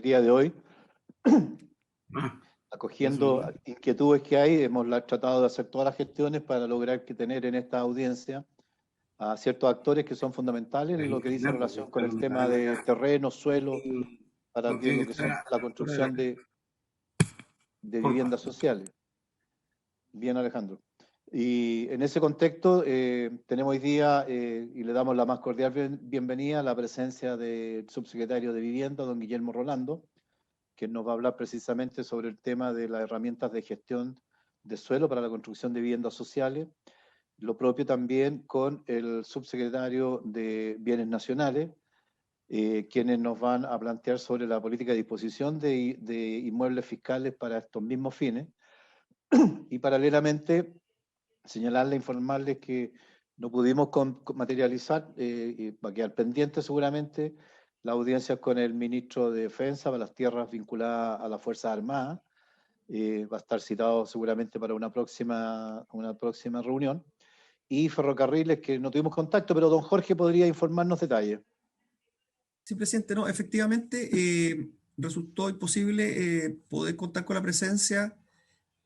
el día de hoy, acogiendo inquietudes que hay, hemos tratado de hacer todas las gestiones para lograr que tener en esta audiencia a ciertos actores que son fundamentales en lo que dice en relación con el tema de terreno, suelo, para lo que son la construcción de viviendas sociales. Bien, Alejandro. Y en ese contexto tenemos hoy día, y le damos la más cordial bienvenida a la presencia del subsecretario de Vivienda, don Guillermo Rolando, que nos va a hablar precisamente sobre el tema de las herramientas de gestión de suelo para la construcción de viviendas sociales. Lo propio también con el subsecretario de Bienes Nacionales, quienes nos van a plantear sobre la política de disposición de inmuebles fiscales para estos mismos fines. Y paralelamente, señalarle, informarles que no pudimos materializar, y va a quedar pendiente seguramente, la audiencia con el ministro de Defensa para las tierras vinculadas a las Fuerzas Armadas. Va a estar citado seguramente para una próxima reunión. Y Ferrocarriles, que no tuvimos contacto, pero don Jorge podría informarnos detalles. Sí, presidente, no, efectivamente resultó imposible poder contar con la presencia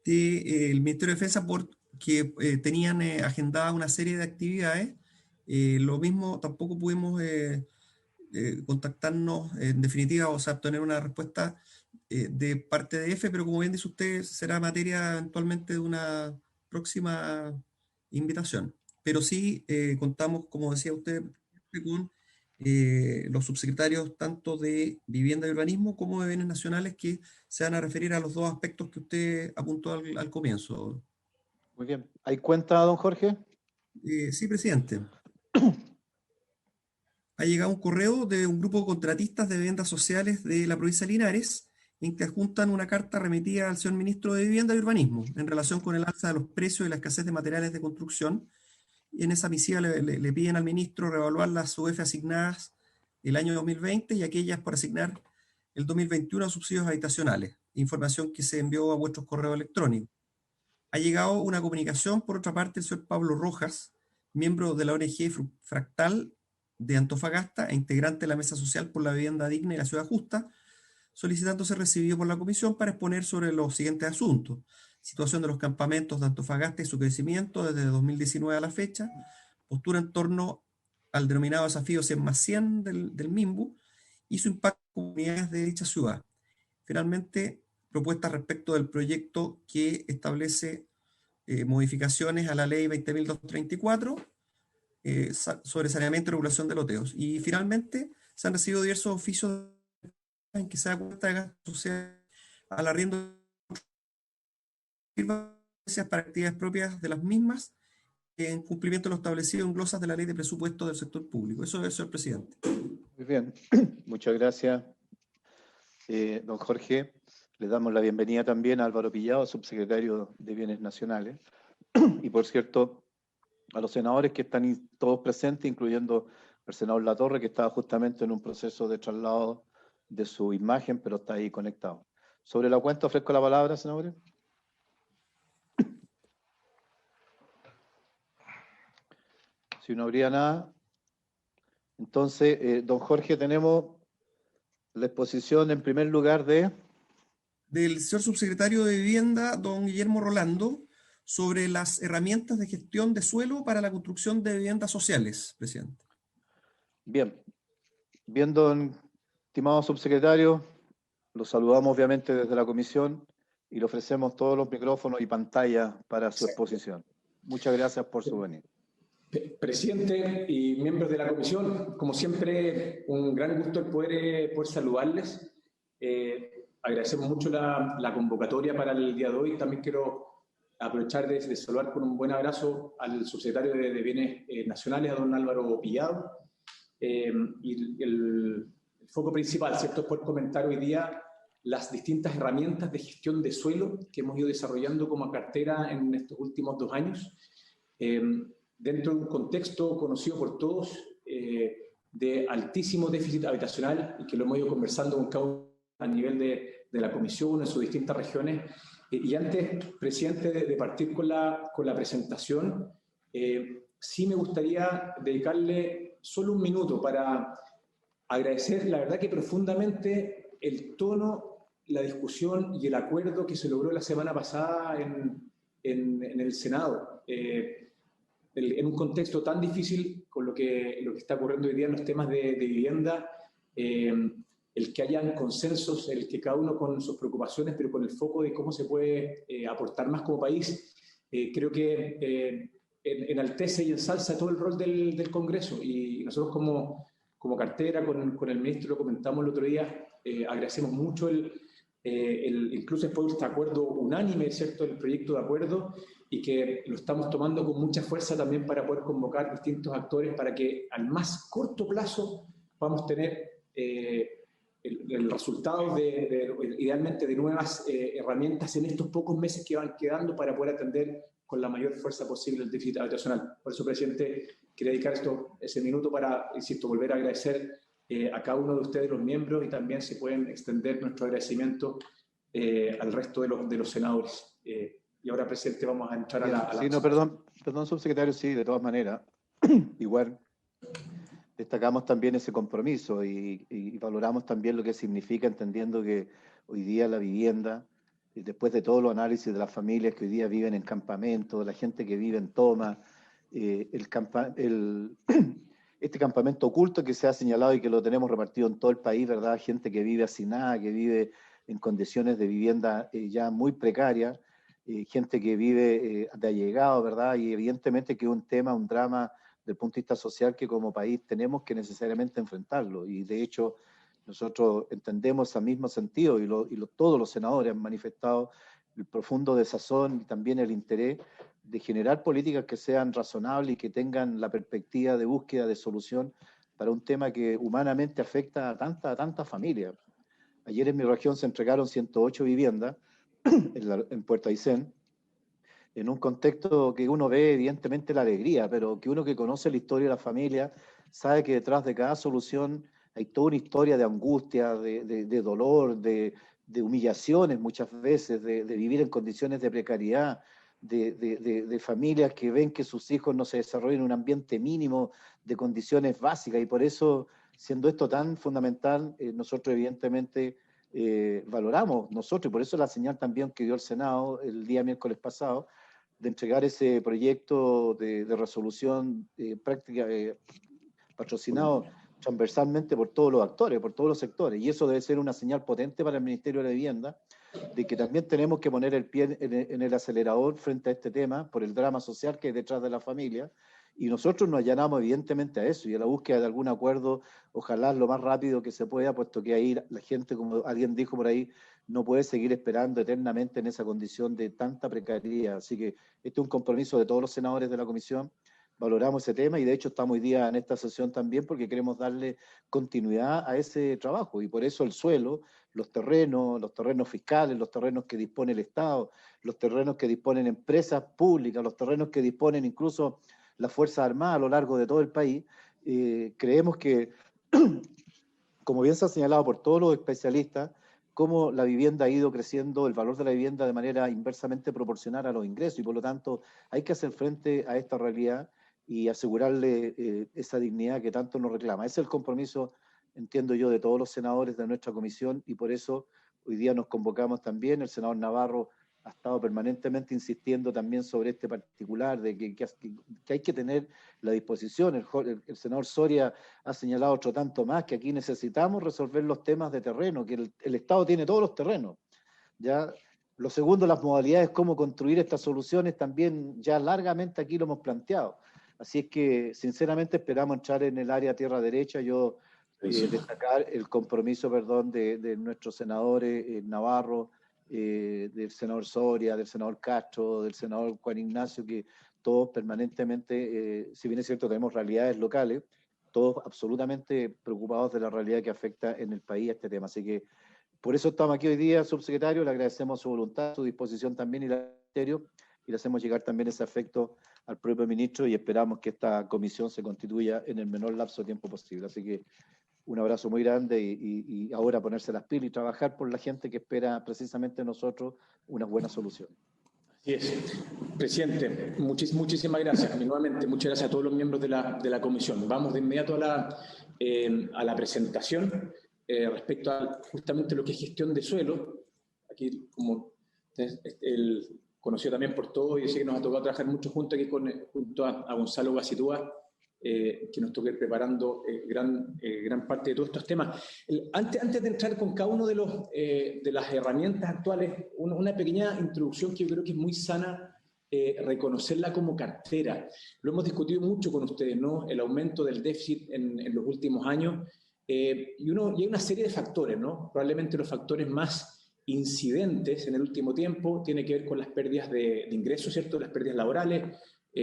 del Ministerio de Defensa porque tenían agendada una serie de actividades. Lo mismo, tampoco pudimos contactarnos en definitiva, o sea, obtener una respuesta de parte de EFE, pero como bien dice usted, será materia eventualmente de una próxima invitación. Pero sí contamos, como decía usted, con los subsecretarios tanto de Vivienda y Urbanismo como de Bienes Nacionales que se van a referir a los dos aspectos que usted apuntó al comienzo. Muy bien. ¿Hay cuenta, don Jorge? Sí, presidente. Ha llegado un correo de un grupo de contratistas de viviendas sociales de la provincia de Linares en que adjuntan una carta remitida al señor ministro de Vivienda y Urbanismo en relación con el alza de los precios y la escasez de materiales de construcción. Y en esa misiva le piden al ministro reevaluar las UF asignadas el año 2020 y aquellas por asignar el 2021 a subsidios habitacionales, información que se envió a vuestros correos electrónicos. Ha llegado una comunicación, por otra parte, del señor Pablo Rojas, miembro de la ONG Fractal de Antofagasta e integrante de la Mesa Social por la Vivienda Digna y la Ciudad Justa, solicitando ser recibido por la comisión para exponer sobre los siguientes asuntos: situación de los campamentos de Antofagasta y su crecimiento desde 2019 a la fecha, postura en torno al denominado desafío 100+100 del MIMBU y su impacto en comunidades de dicha ciudad. Finalmente, propuestas respecto del proyecto que establece modificaciones a la ley 20.234 sobre saneamiento y regulación de loteos. Y finalmente, se han recibido diversos oficios en que se da cuenta de gastos sociales al arriendo para actividades propias de las mismas en cumplimiento de lo establecido en glosas de la ley de presupuesto del sector público. Eso es, señor presidente. Muy bien, muchas gracias, don Jorge. Le damos la bienvenida también a Álvaro Pillado, subsecretario de Bienes Nacionales. Y por cierto, a los senadores que están todos presentes, incluyendo el senador Latorre, que estaba justamente en un proceso de traslado de su imagen, pero está ahí conectado. Sobre la cuenta ofrezco la palabra, senadores. Si no habría nada, entonces, don Jorge, tenemos la exposición en primer lugar del señor subsecretario de Vivienda, don Guillermo Rolando, sobre las herramientas de gestión de suelo para la construcción de viviendas sociales, presidente. Bien, don estimado subsecretario, lo saludamos obviamente desde la comisión y le ofrecemos todos los micrófonos y pantalla para su exposición. Muchas gracias por su venida. Presidente y miembros de la comisión, como siempre, un gran gusto el poder saludarles. Agradecemos mucho la convocatoria para el día de hoy. También quiero aprovechar de saludar con un buen abrazo al subsecretario de Bienes Nacionales, a don Álvaro Pillado. Y el foco principal, ¿cierto?, es poder comentar hoy día las distintas herramientas de gestión de suelo que hemos ido desarrollando como cartera en estos últimos 2 años. Dentro de un contexto conocido por todos de altísimo déficit habitacional y que lo hemos ido conversando con cada uno a nivel de la comisión en sus distintas regiones. Y antes, presidente, de partir con la presentación, sí me gustaría dedicarle solo un minuto para agradecer, la verdad que profundamente, el tono, la discusión y el acuerdo que se logró la semana pasada en el Senado. En un contexto tan difícil con lo que está ocurriendo hoy día en los temas de vivienda, el que hayan consensos, el que cada uno con sus preocupaciones, pero con el foco de cómo se puede aportar más como país, creo que enaltece y ensalza todo el rol del Congreso. Y nosotros como cartera, con el ministro lo comentamos el otro día, agradecemos mucho incluso después de este acuerdo unánime, ¿cierto?, el proyecto de acuerdo, y que lo estamos tomando con mucha fuerza también para poder convocar distintos actores para que al más corto plazo podamos tener el resultado idealmente de nuevas herramientas en estos pocos meses que van quedando para poder atender con la mayor fuerza posible el déficit habitacional. Por eso, presidente, quería dedicar ese minuto para, insisto, volver a agradecer a cada uno de ustedes, los miembros, y también se pueden extender nuestro agradecimiento al resto de los senadores. Y ahora, presidente, vamos a entrar a la... Sí, no, perdón, subsecretario, sí, de todas maneras. Igual destacamos también ese compromiso y valoramos también lo que significa, entendiendo que hoy día la vivienda, después de todos los análisis de las familias que hoy día viven en campamentos, la gente que vive en toma, este campamento oculto que se ha señalado y que lo tenemos repartido en todo el país, ¿verdad? Gente que vive hacinada, que vive en condiciones de vivienda ya muy precarias, gente que vive de allegado, ¿verdad? Y evidentemente que es un tema, un drama desde el punto de vista social que como país tenemos que necesariamente enfrentarlo. Y de hecho nosotros entendemos ese mismo sentido y todos los senadores han manifestado el profundo desazón y también el interés de generar políticas que sean razonables y que tengan la perspectiva de búsqueda de solución para un tema que humanamente afecta a tantas familias. Ayer en mi región se entregaron 108 viviendas en Puerto Aysén, en un contexto que uno ve evidentemente la alegría, pero que uno que conoce la historia de la familia sabe que detrás de cada solución hay toda una historia de angustia, de dolor, de humillaciones muchas veces, de vivir en condiciones de precariedad, de familias que ven que sus hijos no se desarrollan en un ambiente mínimo de condiciones básicas, y por eso, siendo esto tan fundamental, nosotros evidentemente valoramos, nosotros, y por eso la señal también que dio el Senado el día miércoles pasado, de entregar ese proyecto de resolución práctica patrocinado transversalmente por todos los actores, por todos los sectores, y eso debe ser una señal potente para el Ministerio de la Vivienda, de que también tenemos que poner el pie en el acelerador frente a este tema, por el drama social que hay detrás de la familia, y nosotros nos allanamos evidentemente a eso, y a la búsqueda de algún acuerdo, ojalá lo más rápido que se pueda, puesto que ahí la gente, como alguien dijo por ahí, no puede seguir esperando eternamente en esa condición de tanta precariedad. Así que este es un compromiso de todos los senadores de la comisión. Valoramos ese tema y de hecho estamos hoy día en esta sesión también porque queremos darle continuidad a ese trabajo, y por eso el suelo, los terrenos fiscales, los terrenos que dispone el Estado, los terrenos que disponen empresas públicas, los terrenos que disponen incluso las Fuerzas Armadas a lo largo de todo el país, creemos que, como bien se ha señalado por todos los especialistas, cómo la vivienda ha ido creciendo, el valor de la vivienda de manera inversamente proporcional a los ingresos, y por lo tanto hay que hacer frente a esta realidad y asegurarle esa dignidad que tanto nos reclama. Ese es el compromiso, entiendo yo, de todos los senadores de nuestra comisión, y por eso hoy día nos convocamos también. El senador Navarro ha estado permanentemente insistiendo también sobre este particular, de que hay que tener la disposición. El senador Soria ha señalado otro tanto más, que aquí necesitamos resolver los temas de terreno, que el Estado tiene todos los terrenos. ¿Ya? Lo segundo, las modalidades, cómo construir estas soluciones, también ya largamente aquí lo hemos planteado. Así es que, sinceramente, esperamos entrar en el área tierra derecha. Yo destacar el compromiso, de nuestros senadores, Navarro, del senador Soria, del senador Castro, del senador Juan Ignacio, que todos permanentemente, si bien es cierto tenemos realidades locales, todos absolutamente preocupados de la realidad que afecta en el país a este tema. Así que por eso estamos aquí hoy día, subsecretario, le agradecemos su voluntad, su disposición también y el ministerio, y le hacemos llegar también ese afecto al propio ministro, y esperamos que esta comisión se constituya en el menor lapso de tiempo posible. Así que un abrazo muy grande y ahora ponerse las pilas y trabajar por la gente que espera precisamente de nosotros una buena solución. Así es. Presidente, muchísimas gracias. Nuevamente, muchas gracias a todos los miembros de la comisión. Vamos de inmediato a la presentación. respecto a justamente lo que es gestión de suelo. Aquí, como él conoció también por todo, y yo sé que nos ha tocado trabajar mucho junto junto a Gonzalo Guasitúa, que nos toque preparando gran parte de todos estos temas. Antes de entrar con cada uno de las herramientas actuales, una pequeña introducción que yo creo que es muy sana, reconocerla como cartera. Lo hemos discutido mucho con ustedes, ¿no? El aumento del déficit en los últimos años, y hay una serie de factores, ¿no? Probablemente los factores más incidentes en el último tiempo tiene que ver con las pérdidas de ingresos, ¿cierto? Las pérdidas laborales,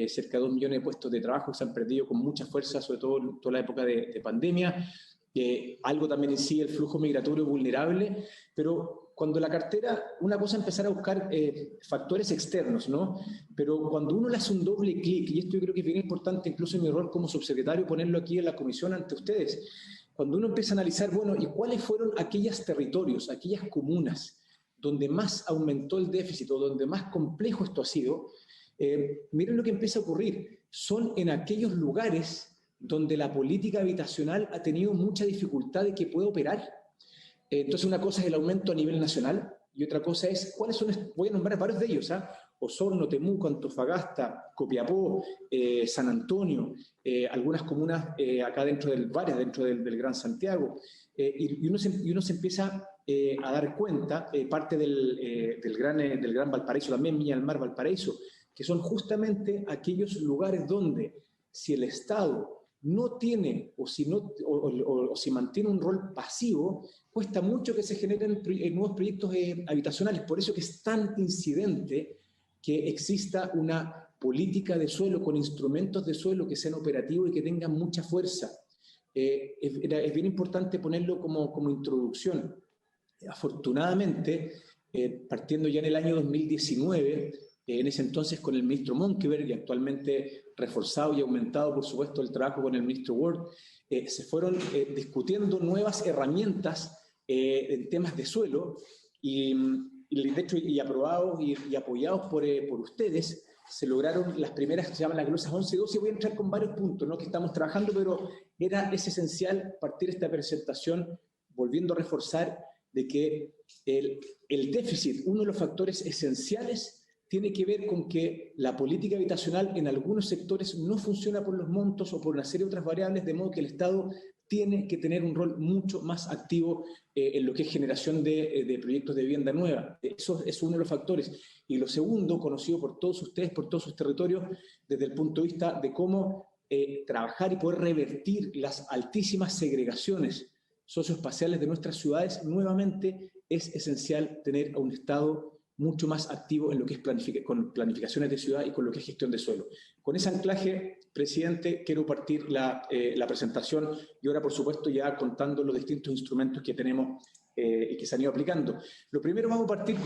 cerca de 2 millones de puestos de trabajo que se han perdido con mucha fuerza, sobre todo en toda la época de pandemia. Algo también incide el flujo migratorio vulnerable, pero cuando la cartera, una cosa es empezar a buscar factores externos, ¿no? Pero cuando uno le hace un doble clic, y esto yo creo que es bien importante, incluso en mi rol como subsecretario, ponerlo aquí en la comisión ante ustedes, cuando uno empieza a analizar, bueno, ¿y cuáles fueron aquellos territorios, aquellas comunas donde más aumentó el déficit o donde más complejo esto ha sido? Miren lo que empieza a ocurrir. Son en aquellos lugares donde la política habitacional ha tenido mucha dificultad de que pueda operar. Entonces, una cosa es el aumento a nivel nacional y otra cosa es cuáles son, voy a nombrar varios de ellos, Osorno, Temuco, Antofagasta, Copiapó, San Antonio, algunas comunas acá varias dentro del Gran Santiago, y uno se empieza a dar cuenta, parte del Gran Valparaíso, también Viña del Mar, Valparaíso, que son justamente aquellos lugares donde si el Estado no tiene o si mantiene un rol pasivo, cuesta mucho que se generen nuevos proyectos habitacionales. Por eso que es tan incidente que exista una política de suelo con instrumentos de suelo que sean operativos y que tengan mucha fuerza. Es bien importante ponerlo como introducción. Afortunadamente, partiendo ya en el año 2019, en ese entonces con el ministro Monkeberg y actualmente reforzado y aumentado, por supuesto, el trabajo con el ministro Ward, se fueron discutiendo nuevas herramientas en temas de suelo y de hecho, y aprobados y apoyados por ustedes, se lograron las primeras que se llaman las glosas 11 y 12. Voy a entrar con varios puntos, ¿no?, que estamos trabajando, pero es esencial partir esta presentación volviendo a reforzar de que el déficit, uno de los factores esenciales, tiene que ver con que la política habitacional en algunos sectores no funciona por los montos o por una serie de otras variables, de modo que el Estado tiene que tener un rol mucho más activo en lo que es generación de proyectos de vivienda nueva. Eso es uno de los factores. Y lo segundo, conocido por todos ustedes, por todos sus territorios, desde el punto de vista de cómo trabajar y poder revertir las altísimas segregaciones socioespaciales de nuestras ciudades, nuevamente es esencial tener a un Estado mucho más activo en lo que es con planificaciones de ciudad y con lo que es gestión de suelo. Con ese anclaje, presidente, quiero partir la presentación y ahora, por supuesto, ya contando los distintos instrumentos que tenemos y que se han ido aplicando. Lo primero, vamos a partir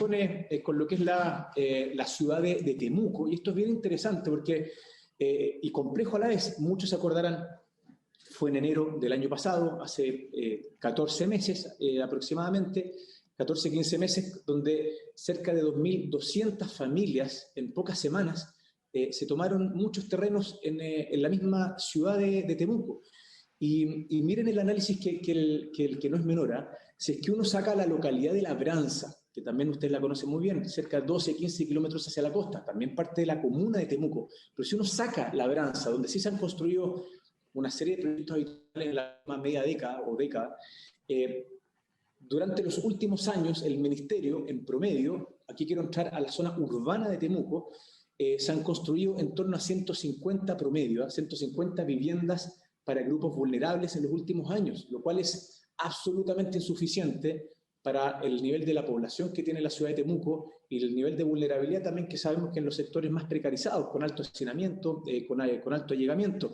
con lo que es la ciudad de Temuco, y esto es bien interesante porque, y complejo a la vez, muchos se acordarán, fue en enero del año pasado, hace 14 meses aproximadamente, 14, 15 meses, donde cerca de 2.200 familias en pocas semanas se tomaron muchos terrenos en la misma ciudad de Temuco. Y miren el análisis que no es menor, si es que uno saca la localidad de Labranza, que también ustedes la conocen muy bien, cerca de 12, 15 kilómetros hacia la costa, también parte de la comuna de Temuco, pero si uno saca Labranza, donde sí se han construido una serie de proyectos habitacionales en la última media década o década, durante los últimos años, el Ministerio, en promedio, aquí quiero entrar a la zona urbana de Temuco, se han construido en torno a 150 promedio, 150 viviendas para grupos vulnerables en los últimos años, lo cual es absolutamente insuficiente para el nivel de la población que tiene la ciudad de Temuco y el nivel de vulnerabilidad también que sabemos que en los sectores más precarizados, con alto hacinamiento, con alto allegamiento.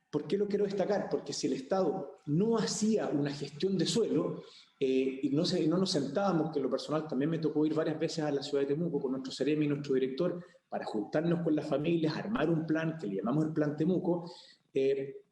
¿Por qué lo quiero destacar? Porque si el Estado no hacía una gestión de suelo y no nos sentábamos, que en lo personal también me tocó ir varias veces a la ciudad de Temuco con nuestro Seremi y nuestro director para juntarnos con las familias, armar un plan que le llamamos el Plan Temuco,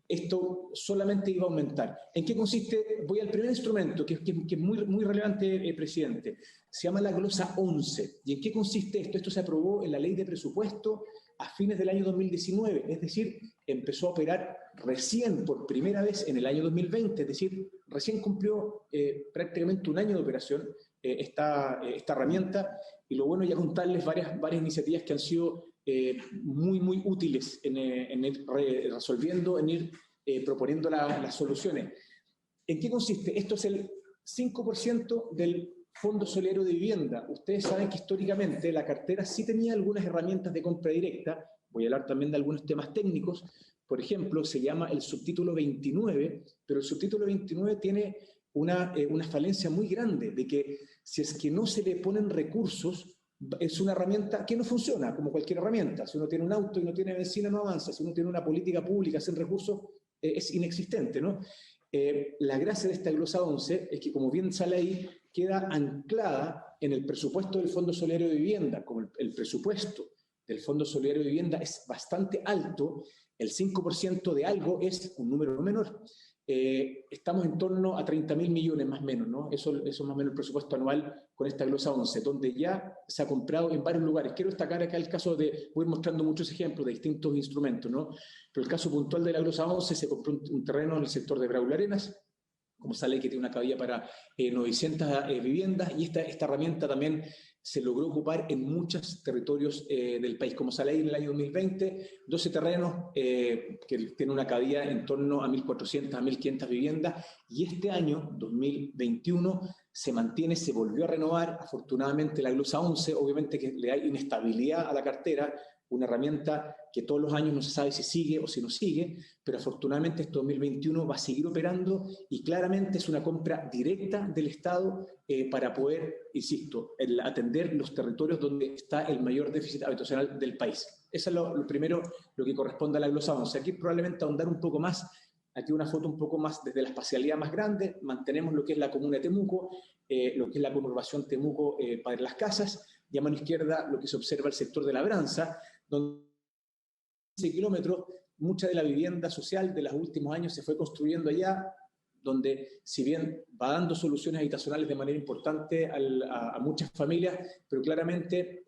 esto solamente iba a aumentar. ¿En qué consiste? Voy al primer instrumento, que es muy, muy relevante, presidente. Se llama la glosa 11. ¿Y en qué consiste esto? Esto se aprobó en la ley de presupuesto a fines del año 2019, es decir, empezó a operar recién, por primera vez en el año 2020, es decir, recién cumplió prácticamente un año de operación esta herramienta, y lo bueno es ya contarles varias iniciativas que han sido muy útiles en ir resolviendo, en ir proponiendo las soluciones. ¿En qué consiste? Esto es el 5% del Fondo Solidario de Vivienda. Ustedes saben que históricamente la cartera sí tenía algunas herramientas de compra directa. Voy a hablar también de algunos temas técnicos. Por ejemplo, se llama el subtítulo 29, pero el subtítulo 29 tiene una falencia muy grande de que si es que no se le ponen recursos, es una herramienta que no funciona, como cualquier herramienta. Si uno tiene un auto y no tiene benzina, no avanza. Si uno tiene una política pública sin recursos, es inexistente, ¿no? La gracia de esta glosa 11 es que, como bien sale ahí, queda anclada en el presupuesto del Fondo Solidario de Vivienda. Como el presupuesto del Fondo Solidario de Vivienda es bastante alto, el 5% de algo es un número menor. Estamos en torno a 30.000 millones más o menos, ¿no? Eso es más o menos el presupuesto anual con esta glosa 11, donde ya se ha comprado en varios lugares. Quiero destacar acá el caso voy mostrando muchos ejemplos de distintos instrumentos, ¿no? Pero el caso puntual de la glosa 11, se compró un terreno en el sector de Braulio Arenas, como sale, que tiene una cabida para 900 viviendas, y esta herramienta también se logró ocupar en muchos territorios del país. Como sale ahí en el año 2020, 12 terrenos que tienen una cabida en torno a 1.400 a 1.500 viviendas, y este año, 2021, se mantiene, se volvió a renovar, afortunadamente, la glosa 11, obviamente que le da inestabilidad a la cartera, una herramienta que todos los años no se sabe si sigue o si no sigue, pero afortunadamente este 2021 va a seguir operando, y claramente es una compra directa del Estado para poder, insisto, atender los territorios donde está el mayor déficit habitacional del país. Eso es lo primero, lo que corresponde a la glosa 11. Aquí probablemente ahondar un poco más. Aquí una foto un poco más desde la espacialidad más grande. Mantenemos lo que es la comuna de Temuco, lo que es la conurbación Temuco para las casas, y a mano izquierda lo que se observa el sector de Labranza, donde 15 kilómetros, mucha de la vivienda social de los últimos años se fue construyendo allá, donde si bien va dando soluciones habitacionales de manera importante a muchas familias, pero claramente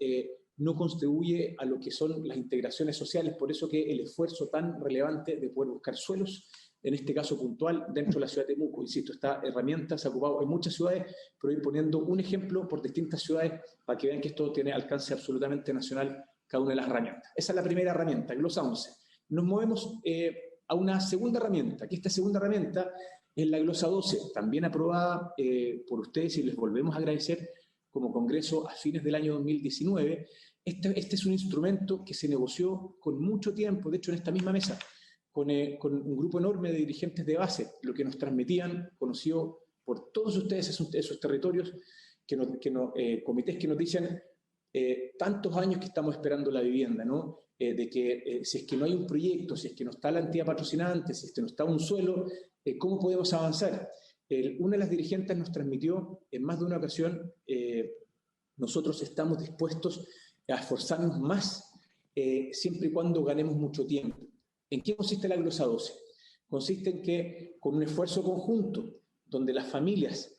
no contribuye a lo que son las integraciones sociales. Por eso que el esfuerzo tan relevante de poder buscar suelos, en este caso puntual, dentro de la ciudad de Temuco. Insisto, esta herramienta se ha ocupado en muchas ciudades, pero ir poniendo un ejemplo por distintas ciudades para que vean que esto tiene alcance absolutamente nacional, cada una de las herramientas. Esa es la primera herramienta, glosa 11. Nos movemos a una segunda herramienta, que esta segunda herramienta es la glosa 12, también aprobada por ustedes, y les volvemos a agradecer como Congreso a fines del año 2019. Este es un instrumento que se negoció con mucho tiempo, de hecho en esta misma mesa, con un grupo enorme de dirigentes de base, lo que nos transmitían, conocido por todos ustedes esos territorios, comités que nos dicen tantos años que estamos esperando la vivienda, ¿no? De que si es que no hay un proyecto, si es que no está la entidad patrocinante, si es que no está un suelo, ¿cómo podemos avanzar? Una de las dirigentes nos transmitió en más de una ocasión, nosotros estamos dispuestos a esforzarnos más siempre y cuando ganemos mucho tiempo. ¿En qué consiste la glosa 12? Consiste en que con un esfuerzo conjunto, donde las familias,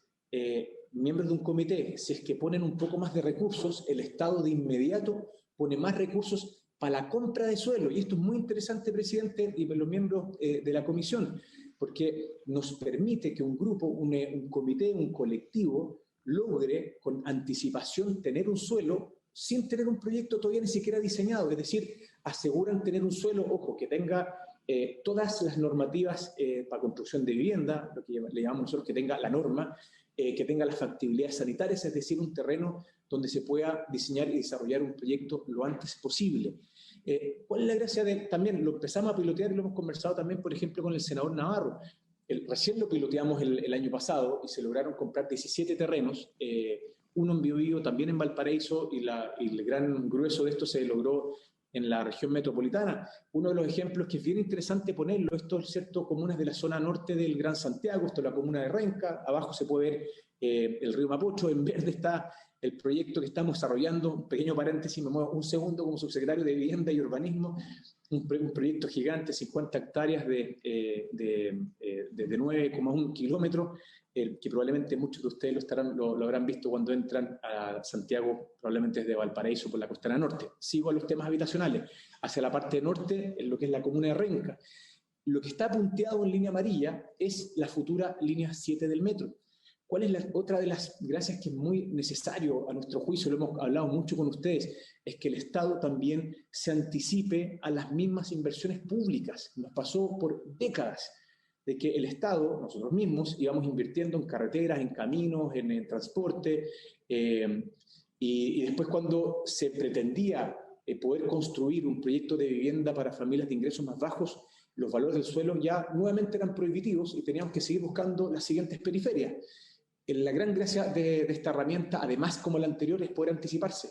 miembros de un comité, si es que ponen un poco más de recursos, el Estado de inmediato pone más recursos para la compra de suelo. Y esto es muy interesante, presidente, y los miembros de la comisión, porque nos permite que un grupo, un comité, un colectivo, logre con anticipación tener un suelo sin tener un proyecto todavía ni siquiera diseñado. Es decir, aseguran tener un suelo, ojo, que tenga todas las normativas para construcción de vivienda, lo que le llamamos nosotros, que tenga la norma, que tenga las factibilidades sanitarias, es decir, un terreno donde se pueda diseñar y desarrollar un proyecto lo antes posible. ¿Cuál es la gracia también? Lo empezamos a pilotear y lo hemos conversado también, por ejemplo, con el senador Navarro. Recién lo piloteamos el año pasado y se lograron comprar 17 terrenos, uno en Biobío, también en Valparaíso, y el gran grueso de esto se logró en la región metropolitana. Uno de los ejemplos que es bien interesante ponerlo, esto es cierto, comunas de la zona norte del Gran Santiago, esto es la comuna de Renca, abajo se puede ver el río Mapocho, en verde está el proyecto que estamos desarrollando, un pequeño paréntesis, me muevo un segundo como subsecretario de Vivienda y Urbanismo, un proyecto gigante, 50 hectáreas de 9,1 kilómetros, que probablemente muchos de ustedes lo habrán visto cuando entran a Santiago, probablemente desde Valparaíso por la costera norte. Sigo a los temas habitacionales, hacia la parte norte, en lo que es la comuna de Renca. lo que está punteado en línea amarilla es la futura línea 7 del metro. ¿Cuál es otra de las gracias que es muy necesario a nuestro juicio? Lo hemos hablado mucho con ustedes, es que el Estado también se anticipe a las mismas inversiones públicas. Nos pasó por décadas de que el Estado, nosotros mismos, íbamos invirtiendo en carreteras, en caminos, en transporte, y después cuando se pretendía poder construir un proyecto de vivienda para familias de ingresos más bajos, los valores del suelo ya nuevamente eran prohibitivos y teníamos que seguir buscando las siguientes periferias. La gran gracia de esta herramienta, además como la anterior, es poder anticiparse.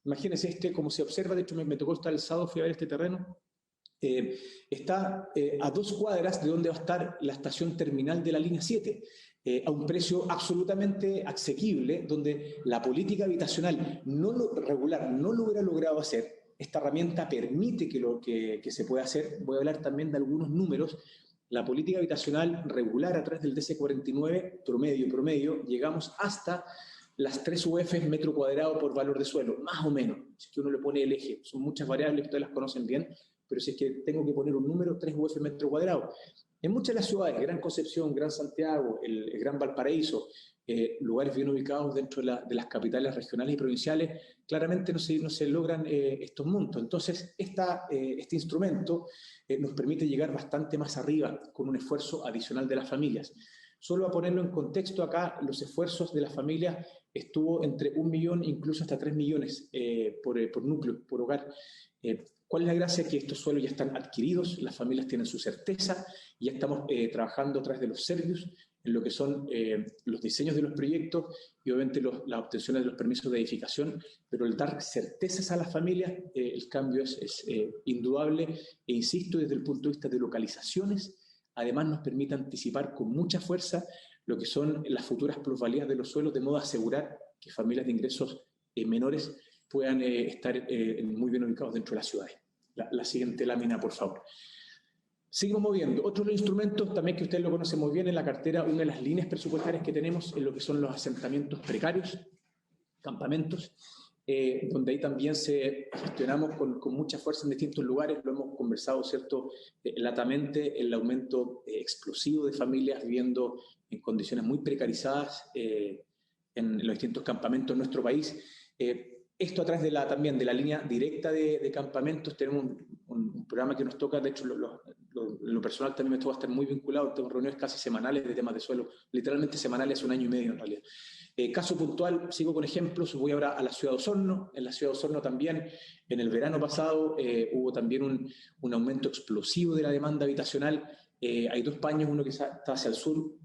Imagínense como se observa, de hecho me tocó estar el sábado, fui a ver este terreno, está a 2 cuadras de donde va a estar la estación terminal de la línea 7, a un precio absolutamente asequible, donde la política habitacional regular no lo hubiera logrado hacer. Esta herramienta permite que se pueda hacer. Voy a hablar también de algunos números. La política habitacional regular a través del DC49, promedio, llegamos hasta las 3 UF metro cuadrado por valor de suelo, más o menos, si es que uno le pone el eje. Son muchas variables, ustedes las conocen bien, pero si es que tengo que poner un número, 3 UF metro cuadrado. En muchas de las ciudades, Gran Concepción, Gran Santiago, el Gran Valparaíso, lugares bien ubicados dentro de las capitales regionales y provinciales, claramente no se logran estos montos. Entonces, este instrumento nos permite llegar bastante más arriba con un esfuerzo adicional de las familias. Solo a ponerlo en contexto acá, los esfuerzos de las familias estuvo entre 1 millón, incluso hasta 3 millones por núcleo, por hogar. ¿Cuál es la gracia? Que estos suelos ya están adquiridos, las familias tienen su certeza, y ya estamos trabajando a través de los servicios en lo que son los diseños de los proyectos y obviamente las obtenciones de los permisos de edificación, pero el dar certezas a las familias, el cambio es indudable, e insisto, desde el punto de vista de localizaciones, además nos permite anticipar con mucha fuerza lo que son las futuras plusvalías de los suelos, de modo a asegurar que familias de ingresos menores puedan estar muy bien ubicados dentro de las ciudades. La siguiente lámina, por favor. Seguimos moviendo. Otro de los instrumentos también que ustedes lo conocen muy bien en la cartera, una de las líneas presupuestarias que tenemos en lo que son los asentamientos precarios, campamentos, donde ahí también gestionamos con mucha fuerza en distintos lugares. Lo hemos conversado, ¿cierto?, latamente, el aumento explosivo de familias viviendo en condiciones muy precarizadas en los distintos campamentos en nuestro país. Esto a través también de la línea directa de campamentos. Tenemos un programa que nos toca, de hecho, en lo personal también me toca estar muy vinculado, tengo reuniones casi semanales de temas de suelo, literalmente semanales, hace 1 año y medio en realidad. Caso puntual, sigo con ejemplos, voy ahora a la ciudad de Osorno. En la ciudad de Osorno también, en el verano pasado, hubo también un aumento explosivo de la demanda habitacional. Hay 2 paños, uno que está hacia el sur,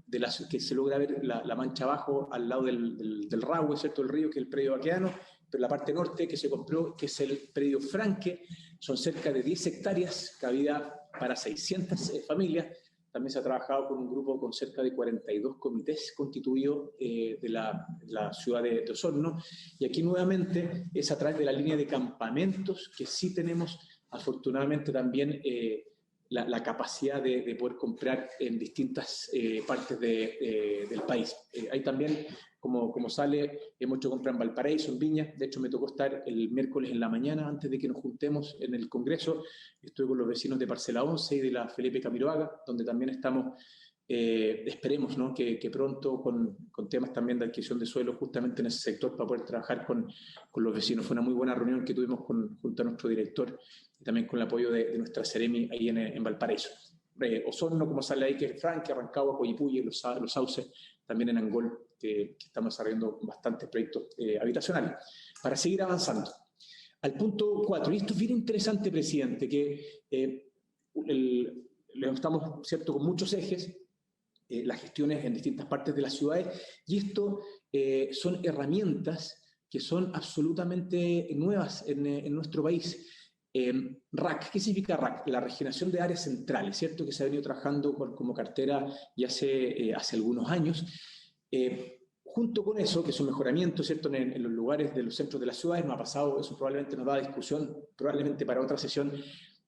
que se logra ver la mancha abajo, al lado del Rahue, ¿cierto?, el río, que es el predio Baqueano, pero la parte norte que se compró, que es el predio Franque, son cerca de 10 hectáreas, cabida para 600 familias. También se ha trabajado con un grupo con cerca de 42 comités constituidos de la ciudad de Osorno. Y aquí nuevamente es a través de la línea de campamentos que sí tenemos afortunadamente también la capacidad de poder comprar en distintas partes del país. Hay también, como sale, hemos hecho compra en Valparaíso, en Viña. De hecho, me tocó estar el miércoles en la mañana, antes de que nos juntemos en el Congreso. Estuve con los vecinos de Parcela 11 y de la Felipe Camiroaga, donde también estamos, esperemos, ¿no?, que pronto con temas también de adquisición de suelo justamente en ese sector, para poder trabajar con los vecinos. Fue una muy buena reunión que tuvimos junto a nuestro director y también con el apoyo de nuestra Seremi ahí en Valparaíso. Osorno, como sale ahí, que es Franque, Rancagua, Coyipulli, los Sauces, también en Angol, que estamos desarrollando bastantes proyectos habitacionales. Para seguir avanzando. Al punto 4, y esto es bien interesante, presidente, que estamos, ¿cierto?, con muchos ejes, las gestiones en distintas partes de las ciudades, y esto son herramientas que son absolutamente nuevas en nuestro país. RAC, ¿qué significa RAC? La regeneración de áreas centrales, ¿cierto?, que se ha venido trabajando como cartera ya hace algunos años. Junto con eso, que es un mejoramiento, ¿cierto?, en los lugares de los centros de las ciudades, nos ha pasado, eso probablemente nos da discusión, probablemente para otra sesión,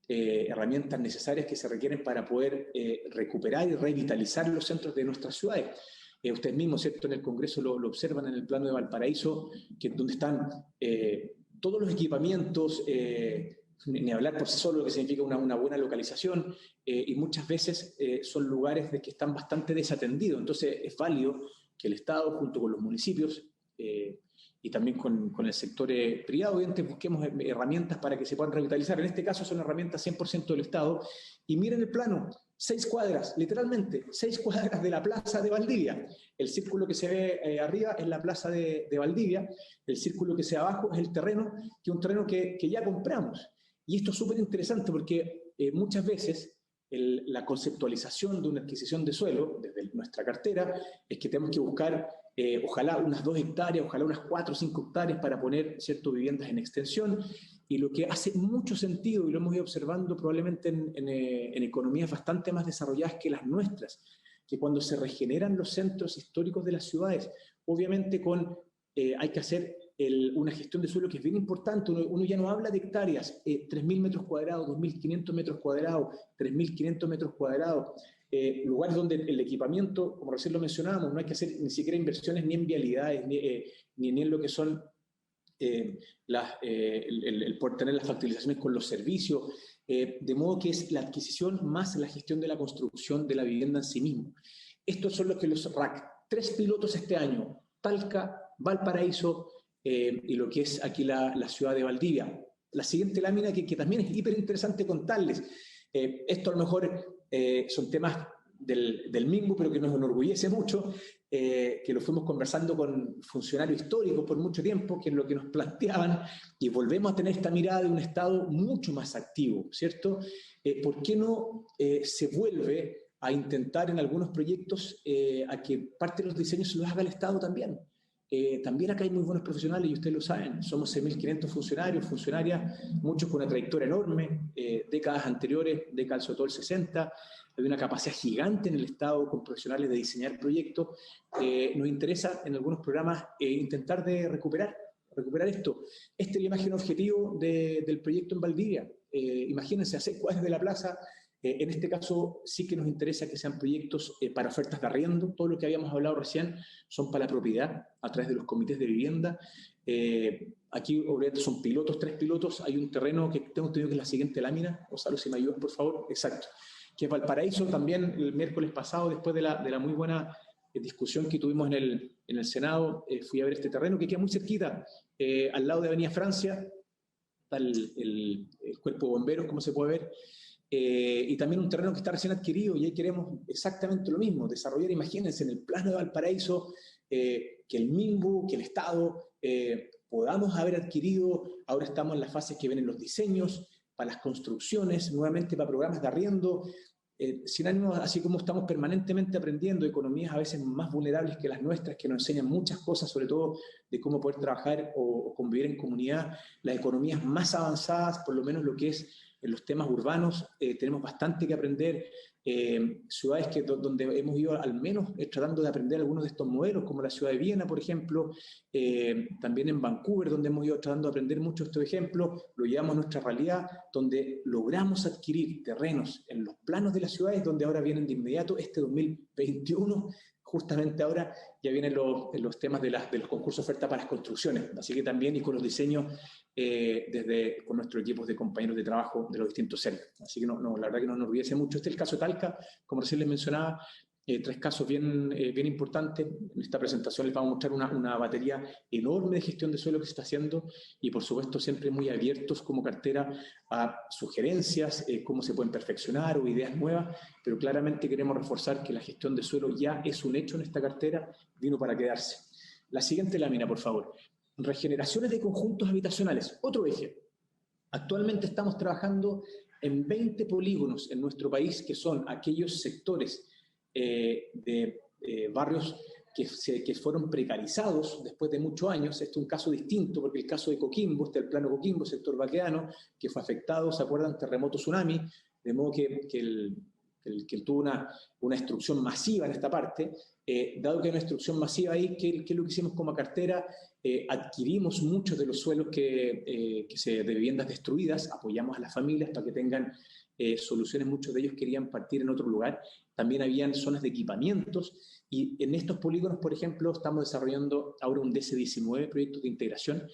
herramientas necesarias que se requieren para poder recuperar y revitalizar los centros de nuestras ciudades. Ustedes mismos, ¿cierto?, en el Congreso lo observan en el plano de Valparaíso, donde están todos los equipamientos ni hablar por sí solo lo que significa una buena localización, y muchas veces son lugares que están bastante desatendidos. Entonces es válido que el Estado, junto con los municipios, y también con el sector privado, obviamente busquemos herramientas para que se puedan revitalizar. En este caso son herramientas 100% del Estado. Y miren el plano, 6 cuadras, literalmente, 6 cuadras de la plaza de Valdivia. El círculo que se ve arriba es la plaza de Valdivia, el círculo que se ve abajo es el terreno, que es un terreno que ya compramos. Y esto es súper interesante porque muchas veces la conceptualización de una adquisición de suelo desde nuestra cartera es que tenemos que buscar ojalá unas 2 hectáreas, ojalá unas 4 o 5 hectáreas para poner ciertas viviendas en extensión, y lo que hace mucho sentido, y lo hemos ido observando probablemente en economías bastante más desarrolladas que las nuestras, que cuando se regeneran los centros históricos de las ciudades, obviamente hay que hacer una gestión de suelo que es bien importante. Uno ya no habla de hectáreas, 3.000 metros cuadrados, 2.500 metros cuadrados, 3.500 metros cuadrados, lugares donde el equipamiento, como recién lo mencionábamos, no hay que hacer ni siquiera inversiones ni en vialidades, ni en lo que son el poder tener las facilitaciones con los servicios, de modo que es la adquisición más la gestión de la construcción de la vivienda en sí mismo. Estos son los RAC, 3 pilotos este año: Talca, Valparaíso, y lo que es aquí la ciudad de Valdivia. La siguiente lámina, que también es hiper interesante contarles, esto a lo mejor son temas del MIMBU, pero que nos enorgullece mucho, que lo fuimos conversando con funcionarios históricos por mucho tiempo, que es lo que nos planteaban, y volvemos a tener esta mirada de un Estado mucho más activo, ¿cierto? ¿Por qué no se vuelve a intentar en algunos proyectos a que parte de los diseños se los haga el Estado también? También acá hay muy buenos profesionales, y ustedes lo saben, somos 6.500 funcionarios, funcionarias, muchos con una trayectoria enorme, décadas anteriores, décadas sobre todo el 60, hay una capacidad gigante en el Estado con profesionales de diseñar proyectos. Nos interesa en algunos programas intentar de recuperar esto. Esta es la imagen objetivo del proyecto en Valdivia. Imagínense, a 6 cuadras de la plaza. En este caso sí que nos interesa que sean proyectos para ofertas de arriendo. Todo lo que habíamos hablado recién son para la propiedad a través de los comités de vivienda. Aquí obviamente son pilotos, 3 pilotos. Hay un terreno que tengo entendido que es la siguiente lámina. Gonzalo, si me ayudas, por favor. Exacto. Que es Valparaíso. También el miércoles pasado, después de la muy buena discusión que tuvimos en el Senado, fui a ver este terreno que queda muy cerquita, al lado de Avenida Francia. Está el cuerpo de bomberos, como se puede ver. Y también un terreno que está recién adquirido, y ahí queremos exactamente lo mismo, desarrollar, imagínense, en el plano de Valparaíso, que el MIMBU, que el Estado podamos haber adquirido. Ahora estamos en las fases que vienen los diseños para las construcciones, nuevamente para programas de arriendo, sin ánimo, así como estamos permanentemente aprendiendo economías a veces más vulnerables que las nuestras, que nos enseñan muchas cosas, sobre todo de cómo poder trabajar o convivir en comunidad. Las economías más avanzadas, por lo menos lo que es en los temas urbanos, tenemos bastante que aprender. Ciudades donde hemos ido al menos tratando de aprender algunos de estos modelos, como la ciudad de Viena, por ejemplo, también en Vancouver, donde hemos ido tratando de aprender mucho estos ejemplos, lo llevamos a nuestra realidad, donde logramos adquirir terrenos en los planos de las ciudades, donde ahora vienen de inmediato, este 2021, justamente ahora ya vienen los temas de los concursos de oferta para las construcciones, así que también, y con los diseños con nuestros equipos de compañeros de trabajo de los distintos centros. Así que la verdad que nos enorgullece mucho. Este es el caso de Talca, como recién les mencionaba, 3 casos bien importantes. En esta presentación les vamos a mostrar una batería enorme de gestión de suelo que se está haciendo, y por supuesto siempre muy abiertos como cartera a sugerencias, cómo se pueden perfeccionar o ideas nuevas, pero claramente queremos reforzar que la gestión de suelo ya es un hecho en esta cartera, vino para quedarse. La siguiente lámina, por favor. Regeneraciones de conjuntos habitacionales, otro eje. Actualmente estamos trabajando en 20 polígonos en nuestro país, que son aquellos sectores de barrios que fueron precarizados después de muchos años. Este es un caso distinto, porque el caso de Coquimbo, el plano Coquimbo, sector baqueano, que fue afectado, ¿se acuerdan? Terremoto, tsunami, de modo que tuvo una destrucción masiva en esta parte. Dado que hay una destrucción masiva ahí, ¿qué es lo que hicimos como cartera? Adquirimos muchos de los suelos de viviendas destruidas, apoyamos a las familias para que tengan soluciones. Muchos de ellos querían partir en otro lugar. También habían zonas de equipamientos, y en estos polígonos, por ejemplo, estamos desarrollando ahora un DC-19, proyectos de integración.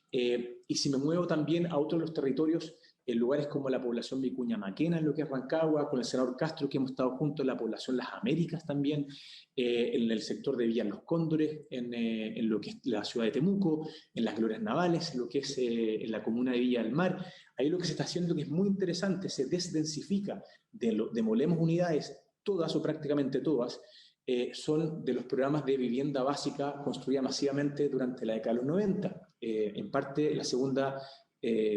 Y si me muevo también a otros de los territorios, en lugares como la población Vicuña Maquena, en lo que es Rancagua, con el senador Castro, que hemos estado juntos en la población Las Américas también, en el sector de Villa Los Cóndores, en lo que es la ciudad de Temuco, en las Glorias Navales, en lo que es en la comuna de Villa del Mar. Ahí lo que se está haciendo, que es muy interesante, se desdensifica, demolemos unidades, todas o prácticamente todas, son de los programas de vivienda básica construida masivamente durante la década de los 90, en parte la segunda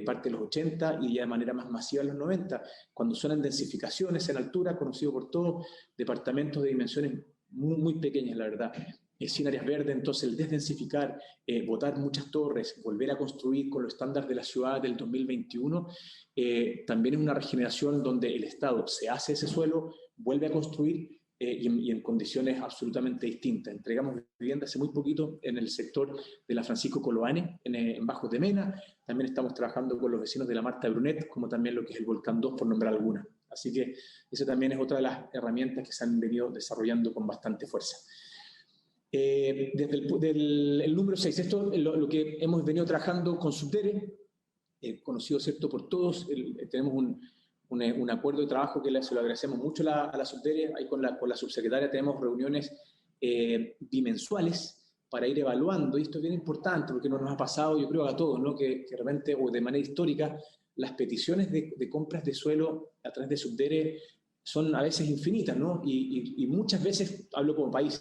parte de los 80 y ya de manera más masiva en los 90, cuando son en densificaciones en altura, conocido por todos, departamentos de dimensiones muy, muy pequeñas, la verdad, sin áreas verdes. Entonces el desdensificar, botar muchas torres, volver a construir con los estándares de la ciudad del 2021, también es una regeneración donde el Estado se hace ese suelo, vuelve a construir, y en condiciones absolutamente distintas. Entregamos vivienda hace muy poquito en el sector de la Francisco Coloane, en Bajos de Mena. También estamos trabajando con los vecinos de la Marta Brunet, como también lo que es el Volcán 2, por nombrar alguna. Así que esa también es otra de las herramientas que se han venido desarrollando con bastante fuerza. Desde el número 6, esto es lo que hemos venido trabajando con Subdere, conocido, ¿cierto?, por todos. Tenemos un acuerdo de trabajo que se lo agradecemos mucho a la Subdere. Ahí con la subsecretaria tenemos reuniones bimensuales para ir evaluando, y esto es bien importante porque nos ha pasado, yo creo, a todos, ¿no?, que de repente, o de manera histórica, las peticiones de compras de suelo a través de Subdere son a veces infinitas, ¿no? Y muchas veces, hablo como país,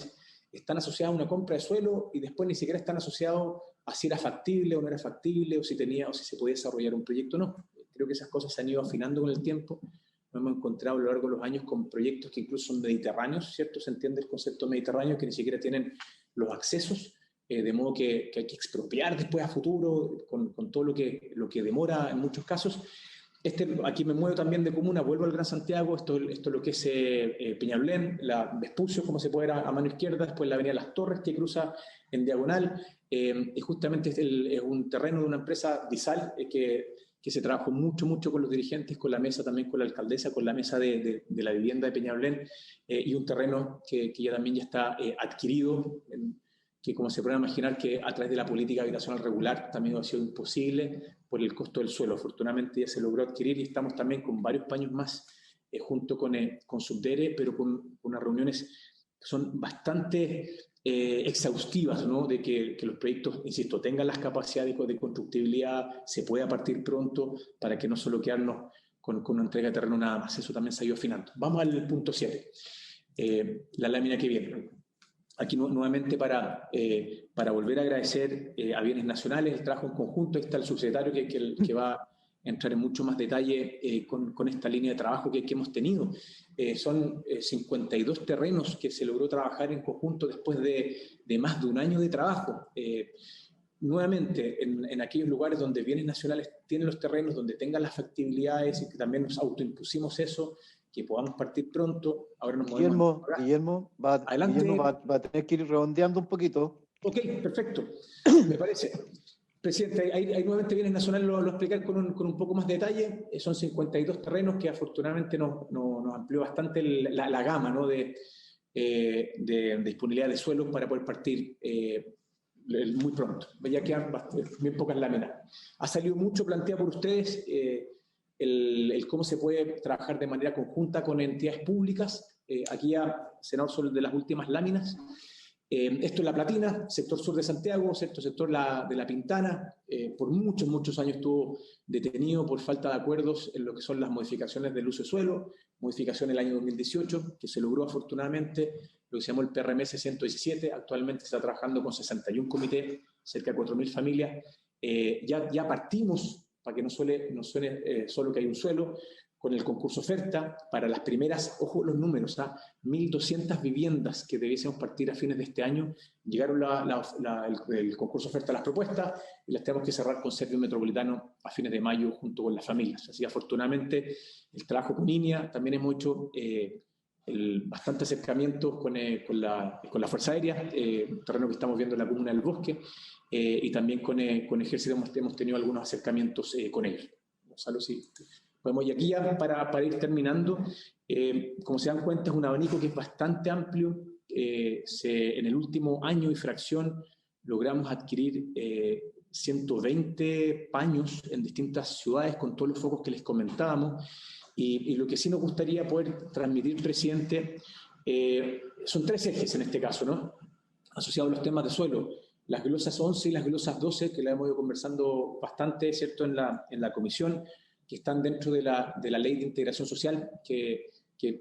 están asociadas a una compra de suelo y después ni siquiera están asociados a si era factible o no era factible, o si se podía desarrollar un proyecto o no. Creo que esas cosas se han ido afinando con el tiempo. Nos hemos encontrado a lo largo de los años con proyectos que incluso son mediterráneos, ¿cierto? Se entiende el concepto mediterráneo, que ni siquiera tienen los accesos, de modo que hay que expropiar después a futuro, con todo lo que demora en muchos casos. Aquí me muevo también de comuna, vuelvo al Gran Santiago, esto es lo que es Peñalolén, la Vespucio, como se puede ver a mano izquierda, después la avenida Las Torres, que cruza en diagonal, y justamente es un terreno de una empresa Disal, que se trabajó mucho, mucho con los dirigentes, con la mesa también, con la alcaldesa, con la mesa de la vivienda de Peñalolén, y un terreno que ya está adquirido, que como se puede imaginar, que a través de la política habitacional regular también ha sido imposible por el costo del suelo. Afortunadamente ya se logró adquirir, y estamos también con varios paños más junto con Subdere, pero con unas reuniones que son bastante exhaustivas, ¿no?, de que los proyectos, insisto, tengan las capacidades de constructibilidad, se pueda partir pronto, para que no solo quedarnos con una entrega de terreno nada más. Eso también se ha ido afinando. Vamos al punto 7, la lámina que viene. Aquí nuevamente para volver a agradecer a Bienes Nacionales el trabajo en conjunto. Ahí está el subsecretario que va a entrar en mucho más detalle con esta línea de trabajo que hemos tenido. Son 52 terrenos que se logró trabajar en conjunto después de más de un año de trabajo. Nuevamente, en aquellos lugares donde Bienes Nacionales tienen los terrenos, donde tengan las factibilidades, y que también nos autoimpusimos eso, que podamos partir pronto. Ahora nos movemos. Guillermo va a tener que ir redondeando un poquito. Ok, perfecto. Me parece. Presidente, ahí nuevamente Bienes Nacionales lo explicar con un poco más de detalle. Son 52 terrenos que afortunadamente nos amplió bastante la gama, ¿no?, de disponibilidad de suelos para poder partir muy pronto. Ya quedan bien pocas láminas. Ha salido mucho planteado por ustedes el cómo se puede trabajar de manera conjunta con entidades públicas. Aquí ya, senador, son de las últimas láminas. Esto es La Platina, sector sur de Santiago, sector de La Pintana. Por muchos, muchos años estuvo detenido por falta de acuerdos en lo que son las modificaciones del uso de suelo, modificación en el año 2018, que se logró afortunadamente, lo que se llamó el PRM 117. Actualmente se está trabajando con 61 comités, cerca de 4.000 familias. Ya partimos, para que no suene solo que hay un suelo, con el concurso oferta para las primeras, ojo los números, 1.200 viviendas que debiésemos partir a fines de este año. Llegaron el concurso oferta a las propuestas y las tenemos que cerrar con Servio Metropolitano a fines de mayo junto con las familias. Así que afortunadamente el trabajo con INEA, también hemos hecho bastante acercamientos con la Fuerza Aérea, terreno que estamos viendo en la comuna del Bosque, y también con Ejército hemos tenido algunos acercamientos con ellos. Gonzalo, sí. Podemos, y aquí ya para ir terminando, como se dan cuenta, es un abanico que es bastante amplio. En el último año y fracción logramos adquirir 120 paños en distintas ciudades con todos los focos que les comentábamos. Y lo que sí nos gustaría poder transmitir, presidente, son 3 ejes en este caso, ¿no? Asociados a los temas de suelo. Las glosas 11 y las glosas 12, que la hemos ido conversando bastante, ¿cierto?, en la comisión, que están dentro de la Ley de Integración Social, que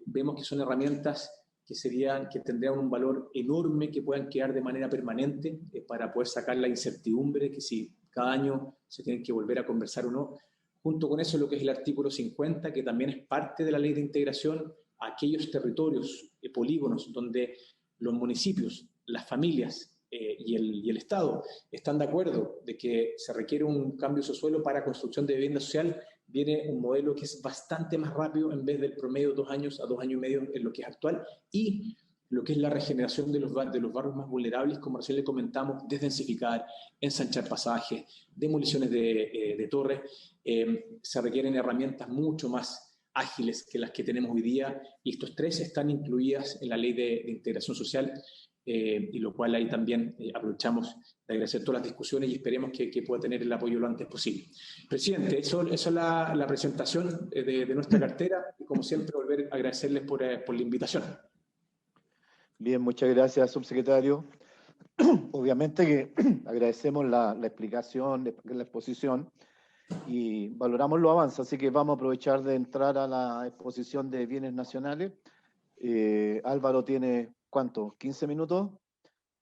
vemos que son herramientas que tendrían un valor enorme, que puedan quedar de manera permanente para poder sacar la incertidumbre, que si cada año se tienen que volver a conversar o no. Junto con eso, lo que es el artículo 50, que también es parte de la Ley de Integración, aquellos territorios, polígonos, donde los municipios, las familias y el Estado están de acuerdo de que se requiere un cambio sociosuelo para construcción de vivienda social, viene un modelo que es bastante más rápido en vez del promedio de 2 años a 2 años y medio en lo que es actual, y lo que es la regeneración de los barrios más vulnerables, como recién le comentamos, desdensificar, ensanchar pasajes, demoliciones de torres, se requieren herramientas mucho más ágiles que las que tenemos hoy día, y estos 3 están incluidas en la Ley de Integración Social, y lo cual ahí también aprovechamos de agradecer todas las discusiones y esperemos que pueda tener el apoyo lo antes posible. Presidente, eso es la presentación de nuestra cartera, y como siempre volver a agradecerles por la invitación. Bien, muchas gracias, subsecretario. Obviamente que agradecemos la explicación, la exposición, y valoramos los avances, así que vamos a aprovechar de entrar a la exposición de bienes nacionales. Álvaro tiene, ¿cuánto? 15 minutos,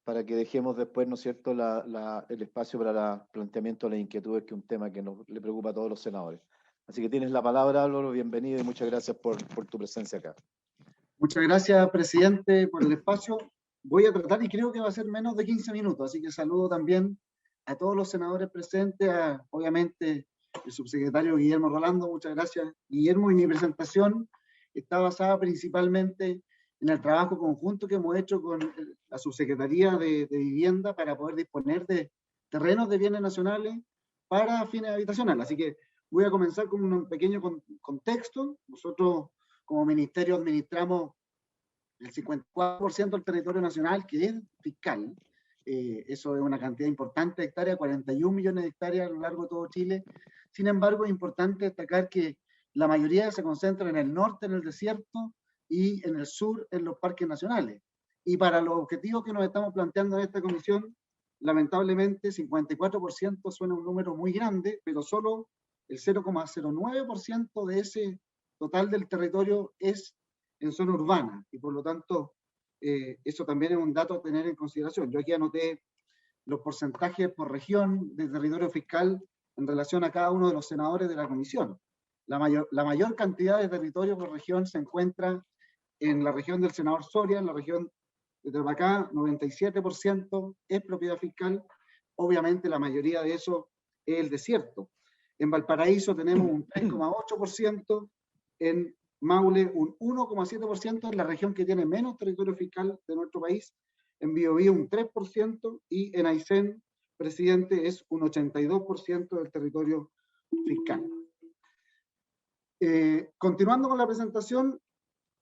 para que dejemos después, ¿no es cierto?, el espacio para el planteamiento de las inquietudes, que es un tema que le preocupa a todos los senadores. Así que tienes la palabra, Álvaro, bienvenido y muchas gracias por tu presencia acá. Muchas gracias, presidente, por el espacio. Voy a tratar, y creo que va a ser menos de 15 minutos, así que saludo también a todos los senadores presentes, obviamente el subsecretario Guillermo Rolando, muchas gracias, Guillermo, y mi presentación está basada principalmente en el trabajo conjunto que hemos hecho con la Subsecretaría de Vivienda para poder disponer de terrenos de bienes nacionales para fines habitacionales. Así que voy a comenzar con un pequeño contexto. Nosotros, como ministerio, administramos el 54% del territorio nacional, que es fiscal. Eso es una cantidad importante de hectáreas, 41 millones de hectáreas a lo largo de todo Chile. Sin embargo, es importante destacar que la mayoría se concentra en el norte, en el desierto, y en el sur, en los parques nacionales. Y para los objetivos que nos estamos planteando en esta comisión, lamentablemente 54% suena un número muy grande, pero solo el 0,09% de ese total del territorio es en zona urbana, y por lo tanto eso también es un dato a tener en consideración. Yo aquí anoté los porcentajes por región de territorio fiscal en relación a cada uno de los senadores de la comisión. La mayor cantidad de territorio por región se encuentra en la región del senador Soria, en la región de Tarapacá, 97% es propiedad fiscal. Obviamente la mayoría de eso es el desierto. En Valparaíso tenemos un 3,8%, en Maule un 1,7%, es la región que tiene menos territorio fiscal de nuestro país, en Biobío un 3%, y en Aysén, presidente, es un 82% del territorio fiscal. Continuando con la presentación,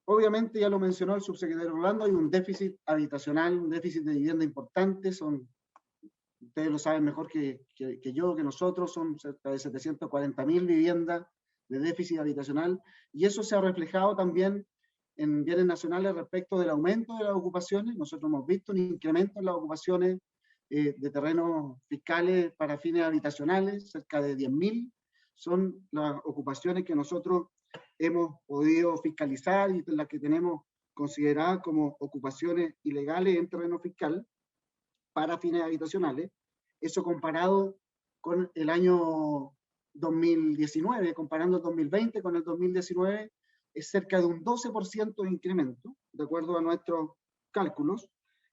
obviamente ya lo mencionó el subsecretario Rolando, hay un déficit habitacional, un déficit de vivienda importante, ustedes lo saben mejor que yo, que nosotros, son cerca de 740.000 viviendas de déficit habitacional, y eso se ha reflejado también en bienes nacionales respecto del aumento de las ocupaciones. Nosotros hemos visto un incremento en las ocupaciones de terrenos fiscales para fines habitacionales, cerca de 10.000 son las ocupaciones que nosotros hemos podido fiscalizar y las que tenemos consideradas como ocupaciones ilegales en terreno fiscal para fines habitacionales. Eso comparado con el año 2019, comparando el 2020 con el 2019, es cerca de un 12% de incremento, de acuerdo a nuestros cálculos,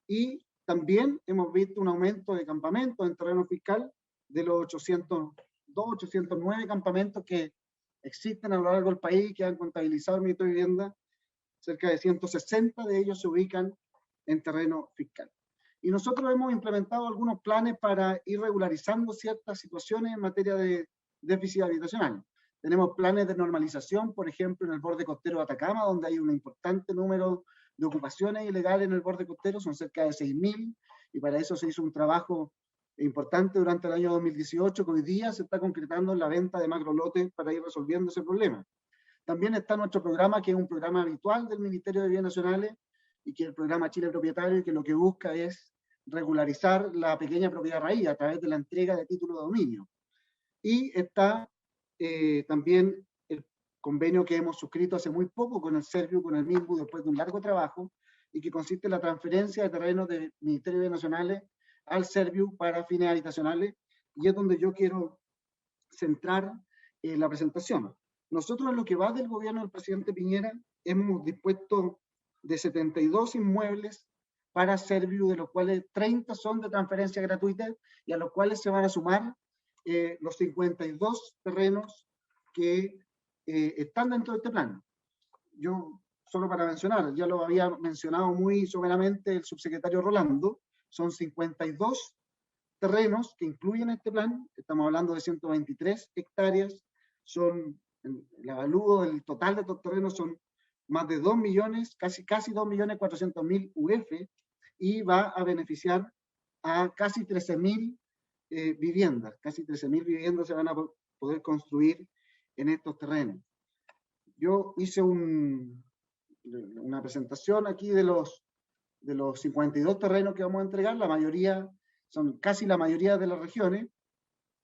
y también hemos visto un aumento de campamentos en terreno fiscal de los 809 campamentos que existen a lo largo del país, que han contabilizado el Ministerio de Vivienda. Cerca de 160 de ellos se ubican en terreno fiscal. Y nosotros hemos implementado algunos planes para ir regularizando ciertas situaciones en materia de déficit habitacional. Tenemos planes de normalización, por ejemplo, en el borde costero de Atacama, donde hay un importante número de ocupaciones ilegales en el borde costero, son cerca de 6.000, y para eso se hizo un trabajo importante durante el año 2018, que hoy día se está concretando en la venta de macrolotes para ir resolviendo ese problema. También está nuestro programa, que es un programa habitual del Ministerio de Bienes Nacionales, y que es el programa Chile Propietario, y que lo que busca es regularizar la pequeña propiedad raíz a través de la entrega de título de dominio. Y está también el convenio que hemos suscrito hace muy poco con el Serviu, con el MIMBU, después de un largo trabajo, y que consiste en la transferencia de terrenos del Ministerio de Bienes Nacionales al Serviu para fines habitacionales, y es donde yo quiero centrar la presentación. Nosotros, en lo que va del gobierno del presidente Piñera, hemos dispuesto de 72 inmuebles para Serviu, de los cuales 30 son de transferencia gratuita, y a los cuales se van a sumar los 52 terrenos que están dentro de este plan. Yo, solo para mencionar, ya lo había mencionado muy someramente el subsecretario Rolando, son 52 terrenos que incluyen este plan. Estamos hablando de 123 hectáreas, son, el avalúo del total de estos terrenos son más de 2 millones, casi 2.400.000 UF, y va a beneficiar a casi 13.000 viviendas. Casi 13.000 viviendas se van a poder construir en estos terrenos. Yo hice una presentación aquí de los 52 terrenos que vamos a entregar. La mayoría, son casi la mayoría de las regiones.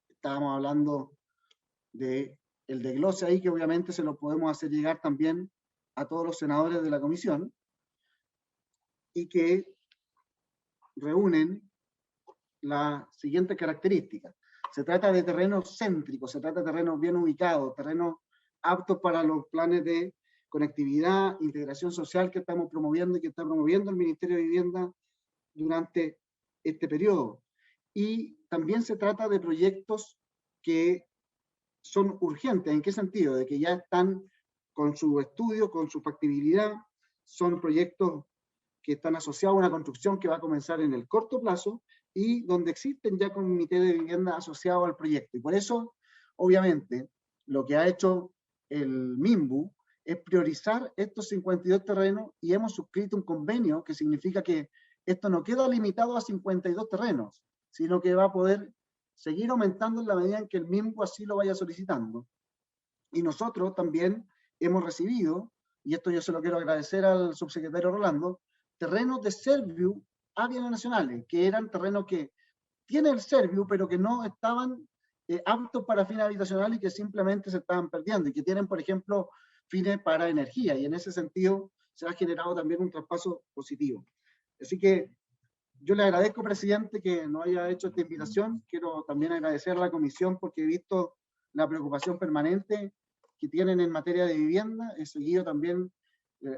Estábamos hablando de el desglose ahí, que obviamente se lo podemos hacer llegar también a todos los senadores de la comisión, y que reúnen la siguiente característica. Se trata de terrenos céntricos, se trata de terrenos bien ubicados, terrenos aptos para los planes de conectividad, integración social que estamos promoviendo y que está promoviendo el Ministerio de Vivienda durante este periodo. Y también se trata de proyectos que son urgentes. ¿En qué sentido? De que ya están con su estudio, con su factibilidad, son proyectos que están asociados a una construcción que va a comenzar en el corto plazo y donde existen ya comités de vivienda asociados al proyecto. Y por eso, obviamente, lo que ha hecho el MIMBU es priorizar estos 52 terrenos, y hemos suscrito un convenio que significa que esto no queda limitado a 52 terrenos, sino que va a poder seguir aumentando en la medida en que el MIMBU así lo vaya solicitando. Y nosotros también hemos recibido, y esto yo se lo quiero agradecer al subsecretario Rolando, terrenos de Serviu a bienes nacionales, que eran terrenos que tiene el Serviu, pero que no estaban aptos para fines habitacionales y que simplemente se estaban perdiendo, y que tienen, por ejemplo, fines para energía, y en ese sentido se ha generado también un traspaso positivo. Así que yo le agradezco, presidente, que nos haya hecho esta invitación. Quiero también agradecer a la comisión porque he visto la preocupación permanente que tienen en materia de vivienda. He seguido también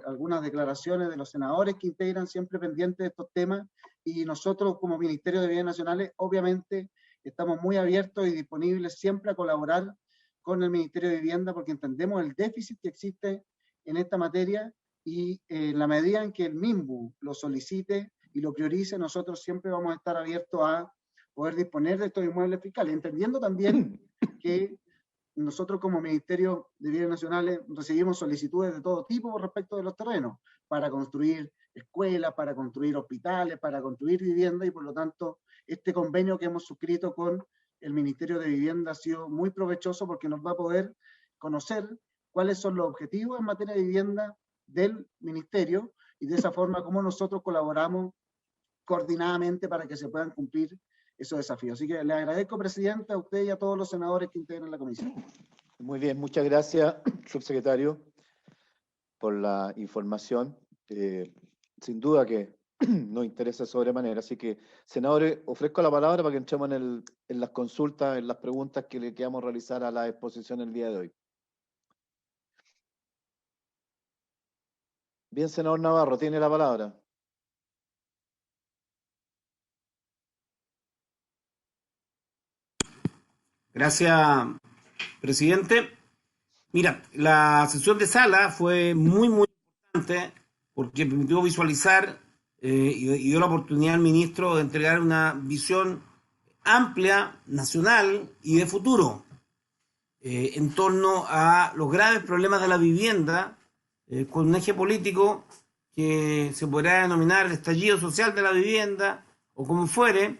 algunas declaraciones de los senadores que integran, siempre pendientes de estos temas, y nosotros como Ministerio de Bienes Nacionales obviamente estamos muy abiertos y disponibles siempre a colaborar con el Ministerio de Vivienda, porque entendemos el déficit que existe en esta materia, y en la medida en que el MIMBU lo solicite y lo priorice, nosotros siempre vamos a estar abiertos a poder disponer de estos inmuebles fiscales, entendiendo también que nosotros como Ministerio de Bienes Nacionales recibimos solicitudes de todo tipo respecto de los terrenos, para construir escuelas, para construir hospitales, para construir vivienda, y por lo tanto este convenio que hemos suscrito con el Ministerio de Vivienda ha sido muy provechoso, porque nos va a poder conocer cuáles son los objetivos en materia de vivienda del Ministerio, y de esa forma cómo nosotros colaboramos coordinadamente para que se puedan cumplir esos desafíos. Así que le agradezco, presidente, a usted y a todos los senadores que integran la comisión. Muy bien, muchas gracias, subsecretario, por la información. Sin duda que nos interesa sobremanera. Así que, senadores, ofrezco la palabra para que entremos en las consultas, en las preguntas que le queramos realizar a la exposición el día de hoy. Bien, senador Navarro, tiene la palabra. Gracias, presidente. Mira, la sesión de sala fue muy importante porque permitió visualizar y dio la oportunidad al ministro de entregar una visión amplia, nacional y de futuro en torno a los graves problemas de la vivienda, con un eje político que se podrá denominar el estallido social de la vivienda o como fuere,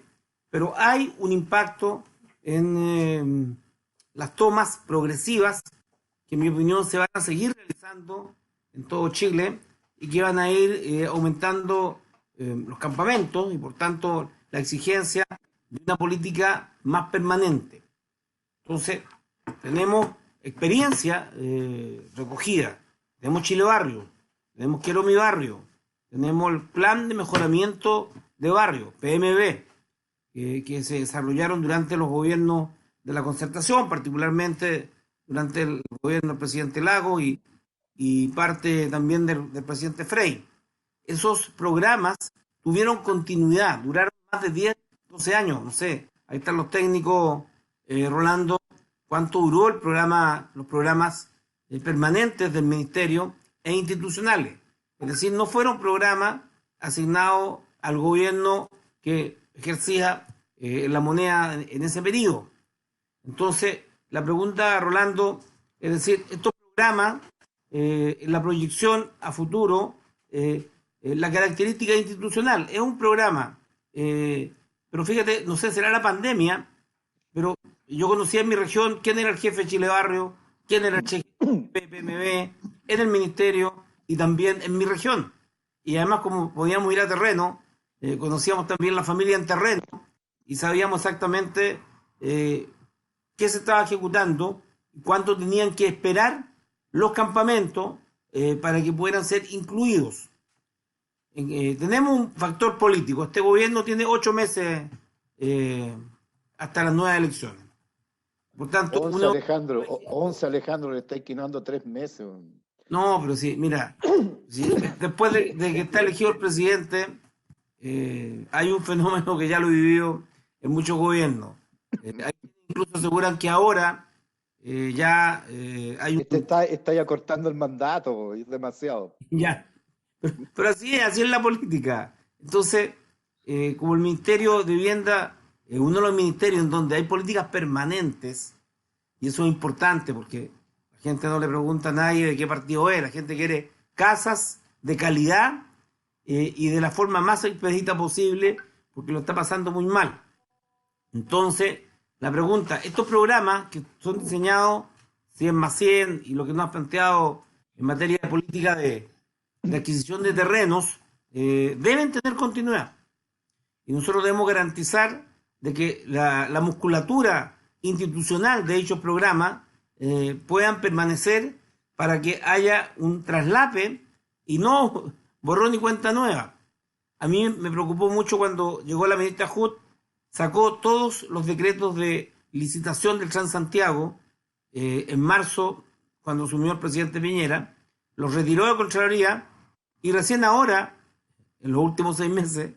pero hay un impacto en las tomas progresivas que en mi opinión se van a seguir realizando en todo Chile y que van a ir aumentando los campamentos y por tanto la exigencia de una política más permanente. Entonces, tenemos experiencia recogida, tenemos Chile Barrio, tenemos Quiero Mi Barrio, tenemos el Plan de Mejoramiento de Barrio, PMB, que se desarrollaron durante los gobiernos de la Concertación, particularmente durante el gobierno del presidente Lagos y parte también del presidente Frey. Esos programas tuvieron continuidad, duraron más de 10, 12 años, no sé, ahí están los técnicos, Rolando, cuánto duró el programa, los programas permanentes del ministerio e institucionales. Es decir, no fueron programas asignados al gobierno que ejercía la moneda en ese periodo. Entonces, la pregunta, Rolando, es decir, estos programas, la proyección a futuro, la característica institucional, es un programa, pero fíjate, no sé, será la pandemia, pero yo conocía en mi región quién era el jefe de Chile Barrio, quién era el jefe de PMB, en el ministerio y también en mi región. Y además, como podíamos ir a terreno, conocíamos también la familia en terreno y sabíamos exactamente qué se estaba ejecutando y cuánto tenían que esperar los campamentos para que pudieran ser incluidos. Tenemos un factor político. Este gobierno tiene 8 meses hasta las nuevas elecciones. Por tanto, 11 Alejandro, le está equinando 3 meses. No, pero sí, mira, sí, después de que está elegido el presidente, hay un fenómeno que ya lo he vivido en muchos gobiernos. Incluso aseguran que ahora hay un... Está ya cortando el mandato, es demasiado. Ya, pero así es la política. Entonces, como el Ministerio de Vivienda es uno de los ministerios en donde hay políticas permanentes, y eso es importante porque la gente no le pregunta a nadie de qué partido es, la gente quiere casas de calidad y de la forma más expedita posible porque lo está pasando muy mal. Entonces, la pregunta, estos programas que son diseñados 100+100 y lo que nos has planteado en materia de política de adquisición de terrenos, deben tener continuidad. Y nosotros debemos garantizar de que la musculatura institucional de dichos programas puedan permanecer para que haya un traslape y no borrón y cuenta nueva. A mí me preocupó mucho cuando llegó la ministra Hood, sacó todos los decretos de licitación del Transantiago en marzo, cuando asumió el presidente Piñera, los retiró de Contraloría y recién ahora, en los últimos 6 meses,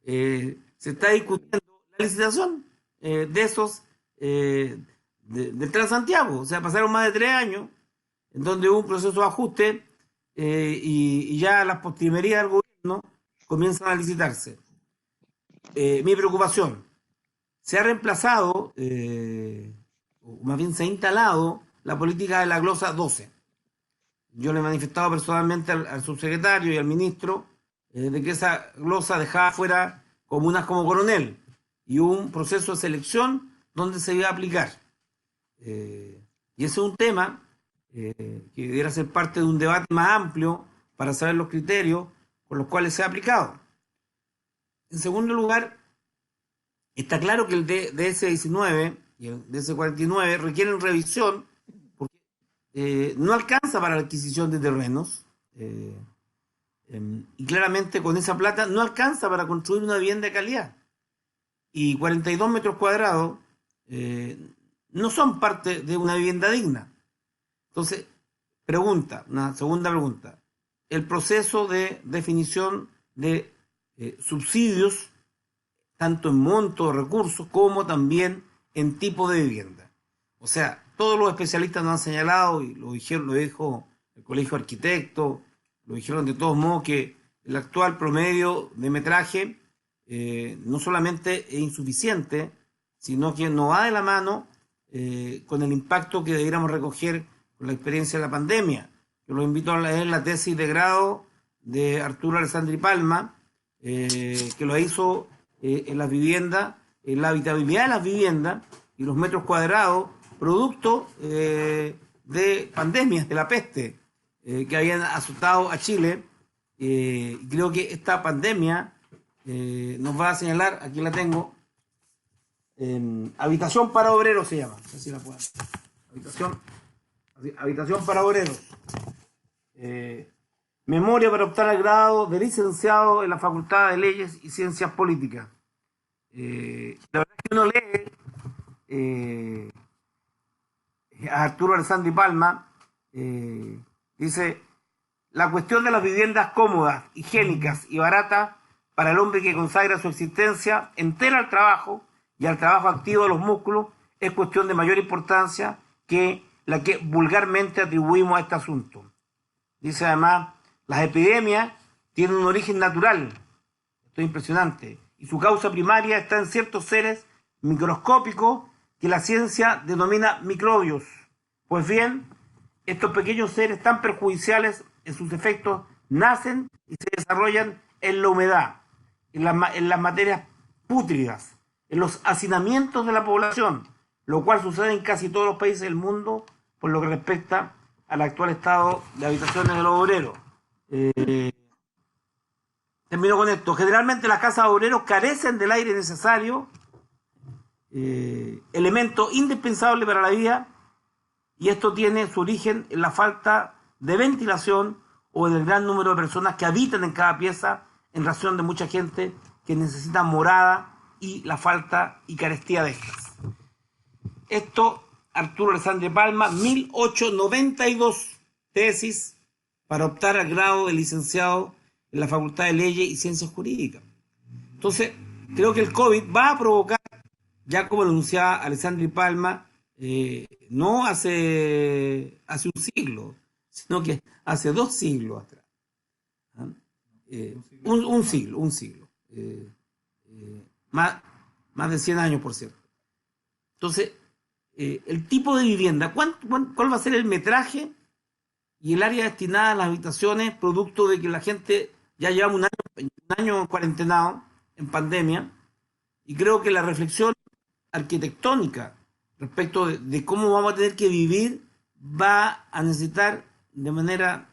se está discutiendo la licitación de esos del Transantiago. O sea, pasaron más de 3 años en donde hubo un proceso de ajuste y ya las postrimerías del gobierno comienzan a licitarse. Mi preocupación, se ha reemplazado, o más bien se ha instalado la política de la glosa 12. Yo le he manifestado personalmente al subsecretario y al ministro de que esa glosa dejaba fuera comunas como Coronel y hubo un proceso de selección donde se iba a aplicar. Y ese es un tema que debiera ser parte de un debate más amplio para saber los criterios con los cuales se ha aplicado. En segundo lugar, está claro que el DS-19 y el DS-49 requieren revisión porque no alcanza para la adquisición de terrenos y claramente con esa plata no alcanza para construir una vivienda de calidad. Y 42 metros cuadrados no son parte de una vivienda digna. Entonces, una segunda pregunta. El proceso de definición de subsidios, tanto en monto de recursos como también en tipo de vivienda. O sea, todos los especialistas nos han señalado, y lo dijo el Colegio de Arquitectos, lo dijeron de todos modos, que el actual promedio de metraje no solamente es insuficiente, sino que no va de la mano con el impacto que debiéramos recoger con la experiencia de la pandemia. Yo los invito a leer la tesis de grado de Arturo Alessandri Palma, que lo hizo en las viviendas la habitabilidad de las viviendas y los metros cuadrados, producto de pandemias, de la peste, que habían azotado a Chile. Creo que esta pandemia nos va a señalar, aquí la tengo, habitación para obreros se llama, no sé si la puedo. Habitación para obreros. Memoria para optar al grado de licenciado en la Facultad de Leyes y Ciencias Políticas. La verdad es que uno lee a Arturo Alessandri Palma, dice: la cuestión de las viviendas cómodas, higiénicas y baratas para el hombre que consagra su existencia entera al trabajo y al trabajo activo de los músculos es cuestión de mayor importancia que la que vulgarmente atribuimos a este asunto. Dice además: las epidemias tienen un origen natural, esto es impresionante, y su causa primaria está en ciertos seres microscópicos que la ciencia denomina microbios. Pues bien, estos pequeños seres tan perjudiciales en sus efectos nacen y se desarrollan en la humedad, en las materias pútridas, en los hacinamientos de la población, lo cual sucede en casi todos los países del mundo por lo que respecta al actual estado de habitaciones de los obreros. Termino con esto. Generalmente las casas de obreros carecen del aire necesario, elemento indispensable para la vida, y esto tiene su origen en la falta de ventilación o en el gran número de personas que habitan en cada pieza, en razón de mucha gente que necesita morada y la falta y carestía de estas. Esto, Arturo Alessandri Palma, 1892, tesis para optar al grado de licenciado en la Facultad de Leyes y Ciencias Jurídicas. Entonces, creo que el COVID va a provocar, ya como lo anunciaba Alessandri Palma, no hace un siglo, sino que hace 2 siglos atrás. Un siglo. Más de 100 años, por cierto. Entonces, el tipo de vivienda, ¿cuál va a ser el metraje y el área destinada a las habitaciones, producto de que la gente ya llevamos un año cuarentenado en pandemia? Y creo que la reflexión arquitectónica respecto de cómo vamos a tener que vivir va a necesitar de manera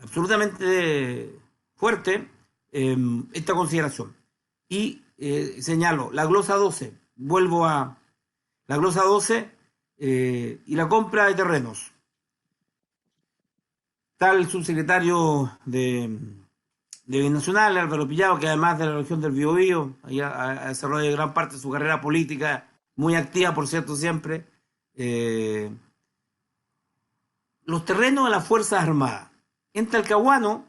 absolutamente fuerte esta consideración. Y señalo, la glosa 12, vuelvo a la glosa 12 y la compra de terrenos. Está el subsecretario de Bienes Nacionales, Álvaro Pillado, que además de la región del Biobío, ha desarrollado gran parte de su carrera política, muy activa, por cierto, siempre. Los terrenos de las Fuerzas Armadas. En Talcahuano,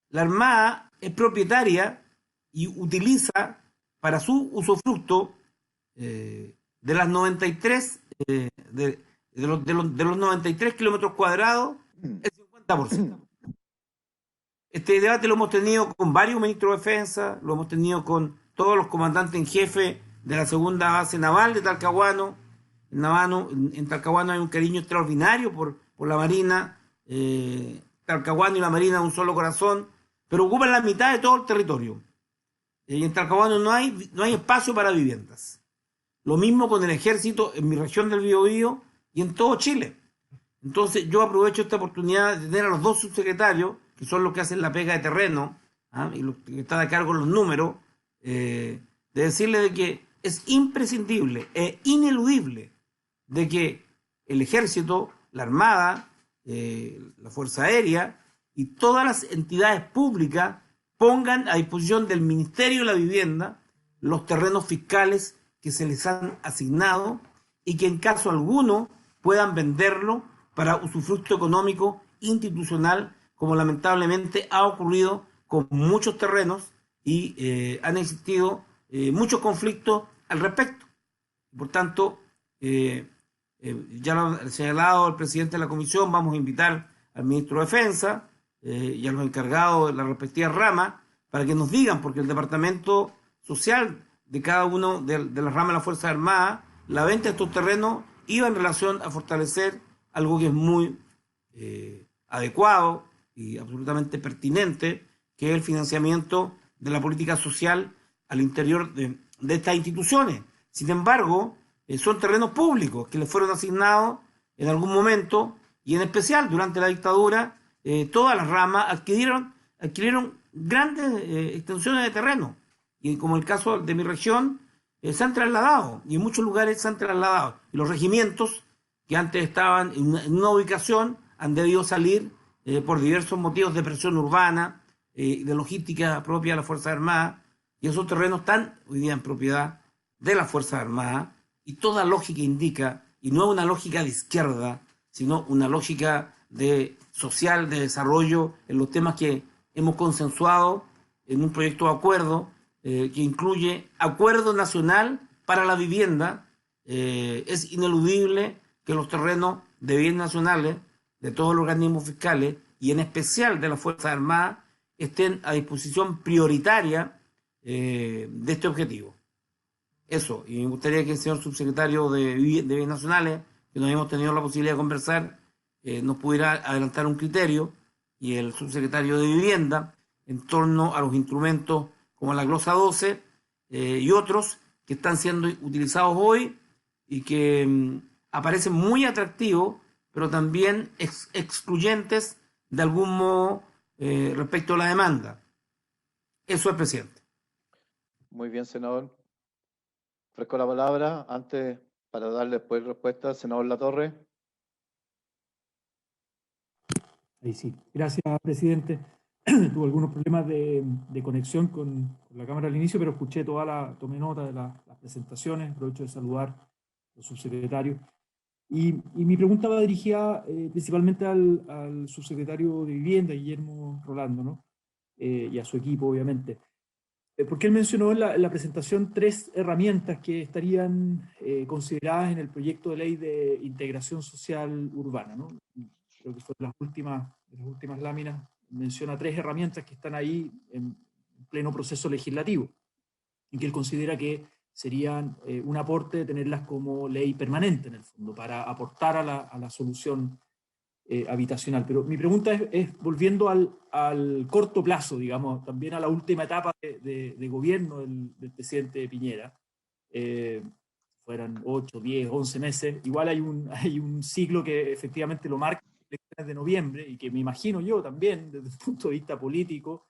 la Armada es propietaria y utiliza para su usufructo de las 93 de los 93 kilómetros cuadrados, el 50%. Este debate lo hemos tenido con varios ministros de defensa, lo hemos tenido con todos los comandantes en jefe de la segunda base naval de Talcahuano. En Talcahuano hay un cariño extraordinario por la Marina. Talcahuano y la Marina un solo corazón, pero ocupan la mitad de todo el territorio. Y en Talcahuano no hay espacio para viviendas. Lo mismo con el ejército en mi región del Biobío y en todo Chile. Entonces yo aprovecho esta oportunidad de tener a los dos subsecretarios, que son los que hacen la pega de terreno, y los que están a cargo de los números, de decirles de que es imprescindible e ineludible de que el ejército, la Armada, la Fuerza Aérea y todas las entidades públicas pongan a disposición del Ministerio de la Vivienda los terrenos fiscales que se les han asignado y que en caso alguno puedan venderlo para usufructo económico institucional, como lamentablemente ha ocurrido con muchos terrenos y han existido muchos conflictos al respecto. Por tanto, ya lo ha señalado el presidente de la comisión, vamos a invitar al ministro de Defensa y a los encargados de las respectivas ramas para que nos digan, porque el departamento social de cada uno de las ramas de las Fuerzas Armadas, la venta de estos terrenos iba en relación a fortalecer algo que es muy adecuado y absolutamente pertinente, que es el financiamiento de la política social al interior de de estas instituciones. Sin embargo, son terrenos públicos que les fueron asignados en algún momento, y en especial durante la dictadura, todas las ramas adquirieron grandes extensiones de terreno, y como el caso de mi región, se han trasladado, y en muchos lugares se han trasladado, y los regimientos que antes estaban en una ubicación han debido salir por diversos motivos de presión urbana, de logística propia de las Fuerzas Armadas, y esos terrenos están hoy día en propiedad de las Fuerzas Armadas, y toda lógica indica, y no es una lógica de izquierda, sino una lógica social, de desarrollo, en los temas que hemos consensuado en un proyecto de acuerdo que incluye acuerdo nacional para la vivienda. Es ineludible que los terrenos de bienes nacionales, de todos los organismos fiscales, y en especial de las Fuerzas Armadas, estén a disposición prioritaria de este objetivo. Eso, y me gustaría que el señor subsecretario de Bienes Nacionales, que nos hemos tenido la posibilidad de conversar, nos pudiera adelantar un criterio, y el subsecretario de Vivienda, en torno a los instrumentos como la glosa 12 y otros que están siendo utilizados hoy y que aparecen muy atractivos, pero también excluyentes de algún modo respecto a la demanda. Eso es, presidente. Muy bien, senador. Ofrezco la palabra antes para darle después respuesta al senador Latorre. Ahí sí. Gracias, presidente. Tuve algunos problemas de conexión con la cámara al inicio, pero escuché tomé nota de las presentaciones. Aprovecho de saludar a los subsecretarios. Y mi pregunta va dirigida principalmente al subsecretario de Vivienda, Guillermo Rolando, ¿no? Y a su equipo, obviamente. Porque él mencionó en la presentación 3 herramientas que estarían consideradas en el proyecto de ley de integración social urbana, ¿no? Creo que fue de las últimas láminas, menciona 3 herramientas que están ahí en pleno proceso legislativo, y que él considera que serían un aporte tenerlas como ley permanente, en el fondo, para aportar a la solución habitacional. Pero mi pregunta es volviendo al corto plazo, digamos, también a la última etapa de gobierno del presidente Piñera, fueran 8, 10, 11 meses, igual hay un ciclo que efectivamente lo marca de noviembre, y que me imagino yo también, desde el punto de vista político,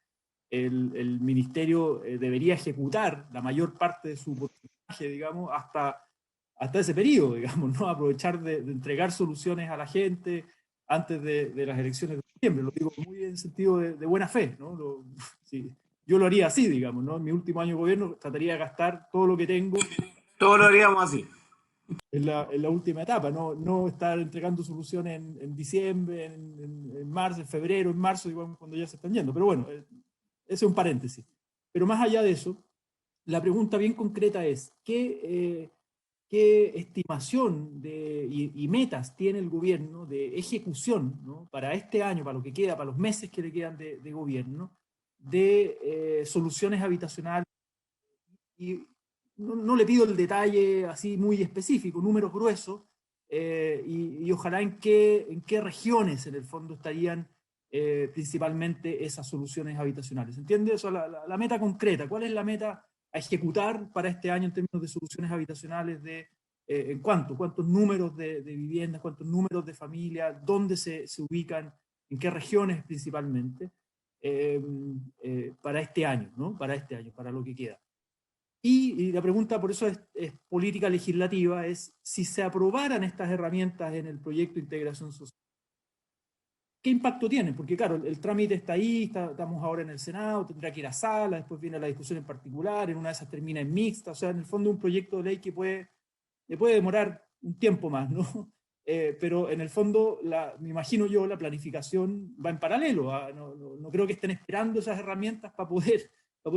el ministerio debería ejecutar la mayor parte de su porcentaje, digamos, hasta ese periodo, digamos, ¿no? Aprovechar de entregar soluciones a la gente antes de las elecciones de noviembre. Lo digo muy en sentido de buena fe, ¿no? Sí, yo lo haría así, digamos, ¿no? En mi último año de gobierno trataría de gastar todo lo que tengo. Todo lo haríamos así. En la última etapa, no estar entregando soluciones en diciembre, en marzo, en febrero, en marzo, digamos, cuando ya se están yendo. Pero bueno, ese es un paréntesis. Pero más allá de eso, la pregunta bien concreta es, ¿qué estimación y metas tiene el gobierno de ejecución, ¿no? Para este año, para lo que queda, para los meses que le quedan de gobierno, de soluciones habitacionales? Y no le pido el detalle así muy específico, números gruesos, y ojalá en qué regiones en el fondo estarían principalmente esas soluciones habitacionales. ¿Entiende? Eso, la meta concreta. ¿Cuál es la meta a ejecutar para este año en términos de soluciones habitacionales? ¿En cuántos números de viviendas, cuántos números de familias, dónde se ubican, en qué regiones principalmente, para este año, ¿no? Para este año, para lo que queda. Y la pregunta, por eso es política legislativa, es si se aprobaran estas herramientas en el proyecto de integración social, ¿qué impacto tienen? Porque claro, el trámite está ahí, estamos ahora en el Senado, tendrá que ir a sala, después viene la discusión en particular, en una de esas termina en mixta, o sea, en el fondo un proyecto de ley que le puede demorar un tiempo más, ¿no? Pero en el fondo, me imagino yo, la planificación va en paralelo, no creo que estén esperando esas herramientas para poder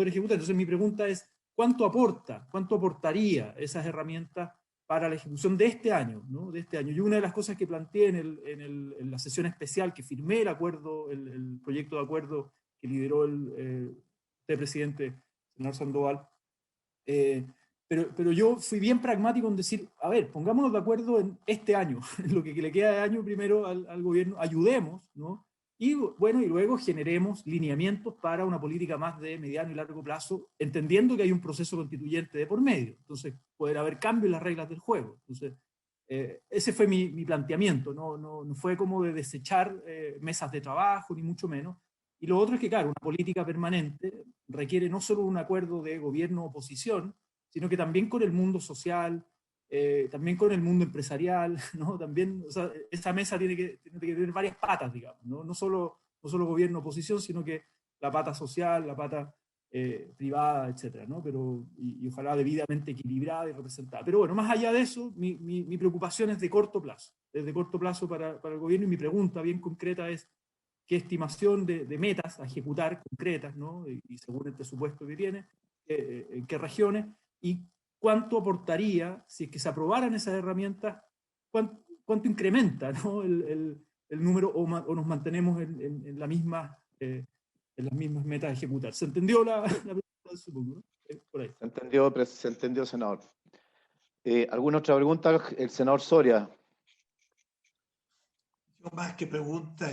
ejecutar. Entonces mi pregunta es, ¿cuánto aportaría esas herramientas para la ejecución de este año, ¿no? De este año? Y una de las cosas que planteé en la sesión especial que firmé el proyecto de acuerdo que lideró el presidente, señor Sandoval, pero yo fui bien pragmático en decir, a ver, pongámonos de acuerdo en este año, en lo que le queda de año primero al gobierno, ayudemos, ¿no? Y bueno, y luego generemos lineamientos para una política más de mediano y largo plazo, entendiendo que hay un proceso constituyente de por medio. Entonces, poder haber cambios en las reglas del juego. Entonces, ese fue mi planteamiento. No fue como de desechar mesas de trabajo, ni mucho menos. Y lo otro es que, claro, una política permanente requiere no solo un acuerdo de gobierno-oposición, sino que también con el mundo social, también con el mundo empresarial, ¿no? También, o sea, esa mesa tiene que tener varias patas, digamos, ¿no? No solo gobierno-oposición, sino que la pata social, la pata privada, etcétera, ¿no? Pero, y ojalá debidamente equilibrada y representada. Pero bueno, más allá de eso, mi preocupación es de corto plazo, para el gobierno, y mi pregunta bien concreta es, ¿qué estimación de metas a ejecutar concretas, ¿no? Y según el presupuesto que tiene, en qué regiones, y cuánto aportaría, si es que se aprobaran esas herramientas, cuánto incrementa, ¿no? el número, o nos mantenemos en las mismas metas a ejecutar. ¿Se entendió la pregunta? Supongo, ¿no? Por ahí. Se entendió, senador. ¿Alguna otra pregunta? El senador Soria. Yo más que pregunta,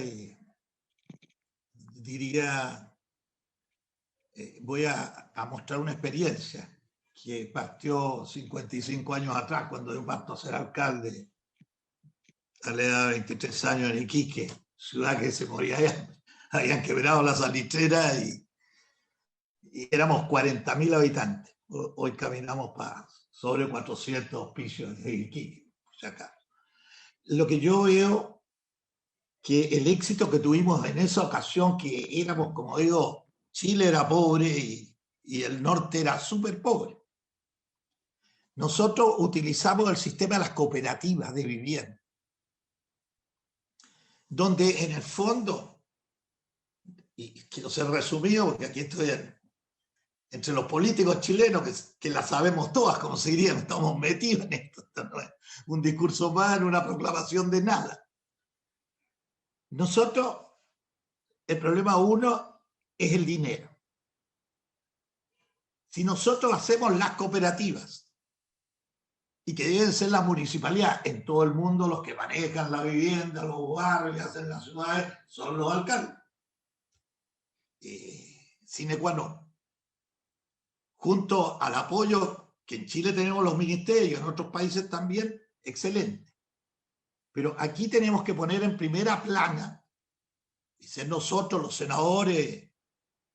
diría, voy a mostrar una experiencia que partió 55 años atrás, cuando yo parto a ser alcalde a la edad de 23 años en Iquique, ciudad que se moría allá. Habían quebrado la salitrera y éramos 40.000 habitantes. Hoy caminamos para sobre 400 hospicios de Iquique, por si acaso. Lo que yo veo, que el éxito que tuvimos en esa ocasión, que éramos, como digo, Chile era pobre y el norte era súper pobre. Nosotros utilizamos el sistema de las cooperativas de vivienda, donde en el fondo, y quiero ser resumido porque aquí estoy entre los políticos chilenos que la sabemos todas, como se diría, estamos metidos en esto. Esto no es un discurso más, una proclamación de nada. Nosotros, el problema uno es el dinero. Si nosotros hacemos las cooperativas, y que deben ser la municipalidad en todo el mundo, los que manejan la vivienda, los barrios y hacen las ciudades, son los alcaldes. Sine qua non. Junto al apoyo que en Chile tenemos los ministerios, en otros países también, excelente. Pero aquí tenemos que poner en primera plana, y ser nosotros los senadores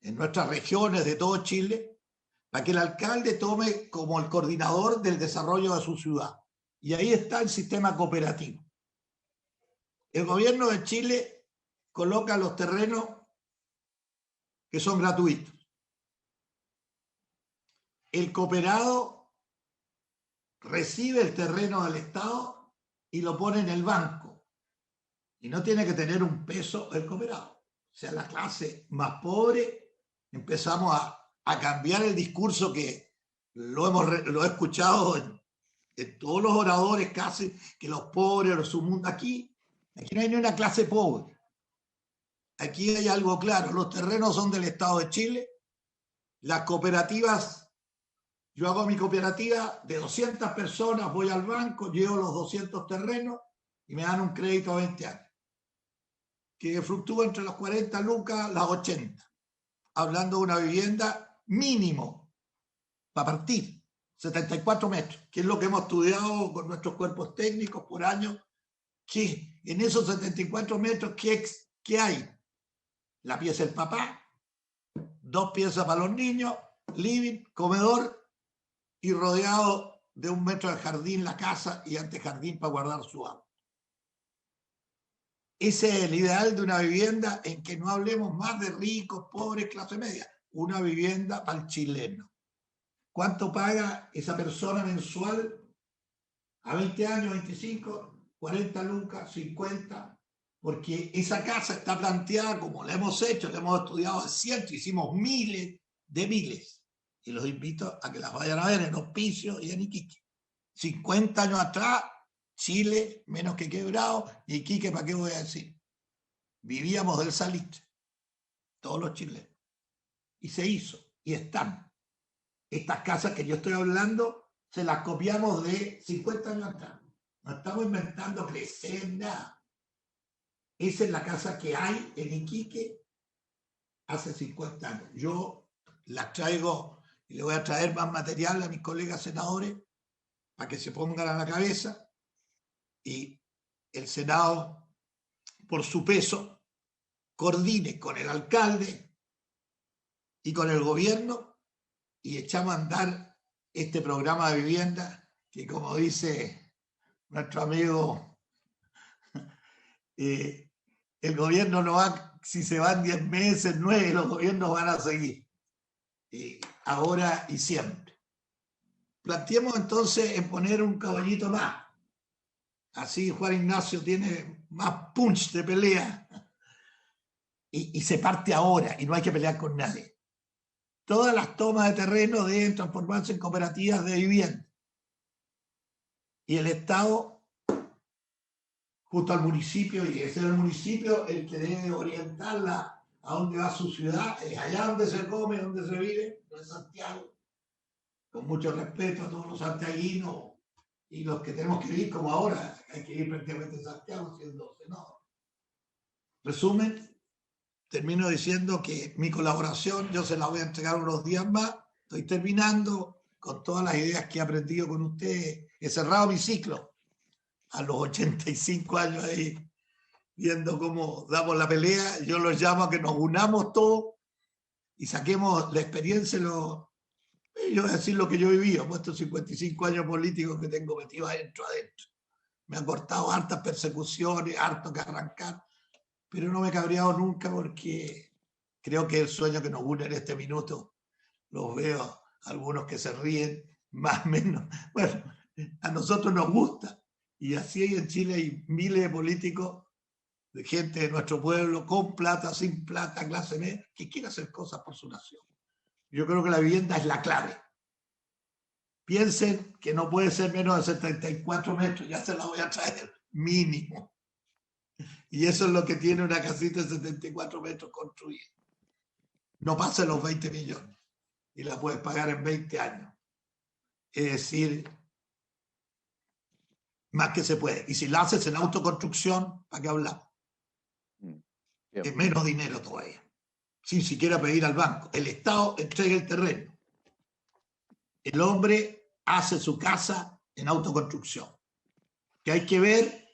en nuestras regiones de todo Chile, para que el alcalde tome como el coordinador del desarrollo de su ciudad. Y ahí está el sistema cooperativo. El gobierno de Chile coloca los terrenos que son gratuitos. El cooperado recibe el terreno del Estado y lo pone en el banco. Y no tiene que tener un peso el cooperado. O sea, la clase más pobre, empezamos a cambiar el discurso que lo he escuchado en todos los oradores casi, que los pobres, los submundos, aquí no hay ni una clase pobre. Aquí hay algo claro, los terrenos son del Estado de Chile, las cooperativas, yo hago mi cooperativa de 200 personas, voy al banco, llevo los 200 terrenos y me dan un crédito a 20 años, que fluctúa entre las 40 lucas, las 80, hablando de una vivienda mínimo para partir, 74 metros, que es lo que hemos estudiado con nuestros cuerpos técnicos por año, que en esos 74 metros, ¿qué hay? La pieza del papá, 2 piezas para los niños, living, comedor y rodeado de 1 metro de jardín la casa y antejardín para guardar su auto. Ese es el ideal de una vivienda en que no hablemos más de ricos, pobres, clase media. Una vivienda para el chileno. ¿Cuánto paga esa persona mensual? A 20 años, 25, 40 lucas, 50, porque esa casa está planteada como la hemos hecho, la hemos estudiado de cientos, hicimos miles de miles. Y los invito a que las vayan a ver en Hospicio y en Iquique. 50 años atrás, Chile, menos que quebrado, y Iquique, ¿para qué voy a decir? Vivíamos del salitre, todos los chilenos. Y se hizo, y están. Estas casas que yo estoy hablando, se las copiamos de 50 años atrás. No estamos inventando crecer nada. Esa es la casa que hay en Iquique hace 50 años. Yo las traigo y le voy a traer más material a mis colegas senadores para que se pongan a la cabeza y el Senado, por su peso, coordine con el alcalde y con el gobierno y echamos a andar este programa de vivienda que, como dice nuestro amigo, el gobierno no va, si se van 10 meses, 9, los gobiernos van a seguir, ahora y siempre. Planteemos entonces en poner un caballito más. Así Juan Ignacio tiene más punch de pelea y se parte ahora y no hay que pelear con nadie. Todas las tomas de terreno deben transformarse en cooperativas de vivienda. Y el Estado, junto al municipio, y es el municipio el que debe orientarla a dónde va su ciudad, es allá donde se come, donde se vive, no es Santiago. Con mucho respeto a todos los santiaguinos y los que tenemos que vivir como ahora, hay que ir prácticamente a Santiago siendo senador. Resumen, termino diciendo que mi colaboración yo se la voy a entregar unos días más. Estoy terminando con todas las ideas que he aprendido con ustedes. He cerrado mi ciclo a los 85 años ahí, viendo cómo damos la pelea. Yo los llamo a que nos unamos todos y saquemos la experiencia. Yo voy a decir lo que yo he vivido, puesto 55 años políticos que tengo metido adentro. Me han cortado hartas persecuciones, harto que arrancar, pero no me he cabreado nunca porque creo que el sueño que nos une en este minuto, los veo, algunos que se ríen, más o menos. Bueno, a nosotros nos gusta. Y así hay en Chile, hay miles de políticos, de gente de nuestro pueblo, con plata, sin plata, clase media, que quiere hacer cosas por su nación. Yo creo que la vivienda es la clave. Piensen que no puede ser menos de 74 metros, ya se la voy a traer, mínimo. Y eso es lo que tiene una casita de 74 metros construida. No pasa los 20 millones y la puedes pagar en 20 años. Es decir, más que se puede. Y si la haces en autoconstrucción, ¿para qué hablamos? Es menos dinero todavía, sin siquiera pedir al banco. El Estado entrega el terreno. El hombre hace su casa en autoconstrucción. Que hay que ver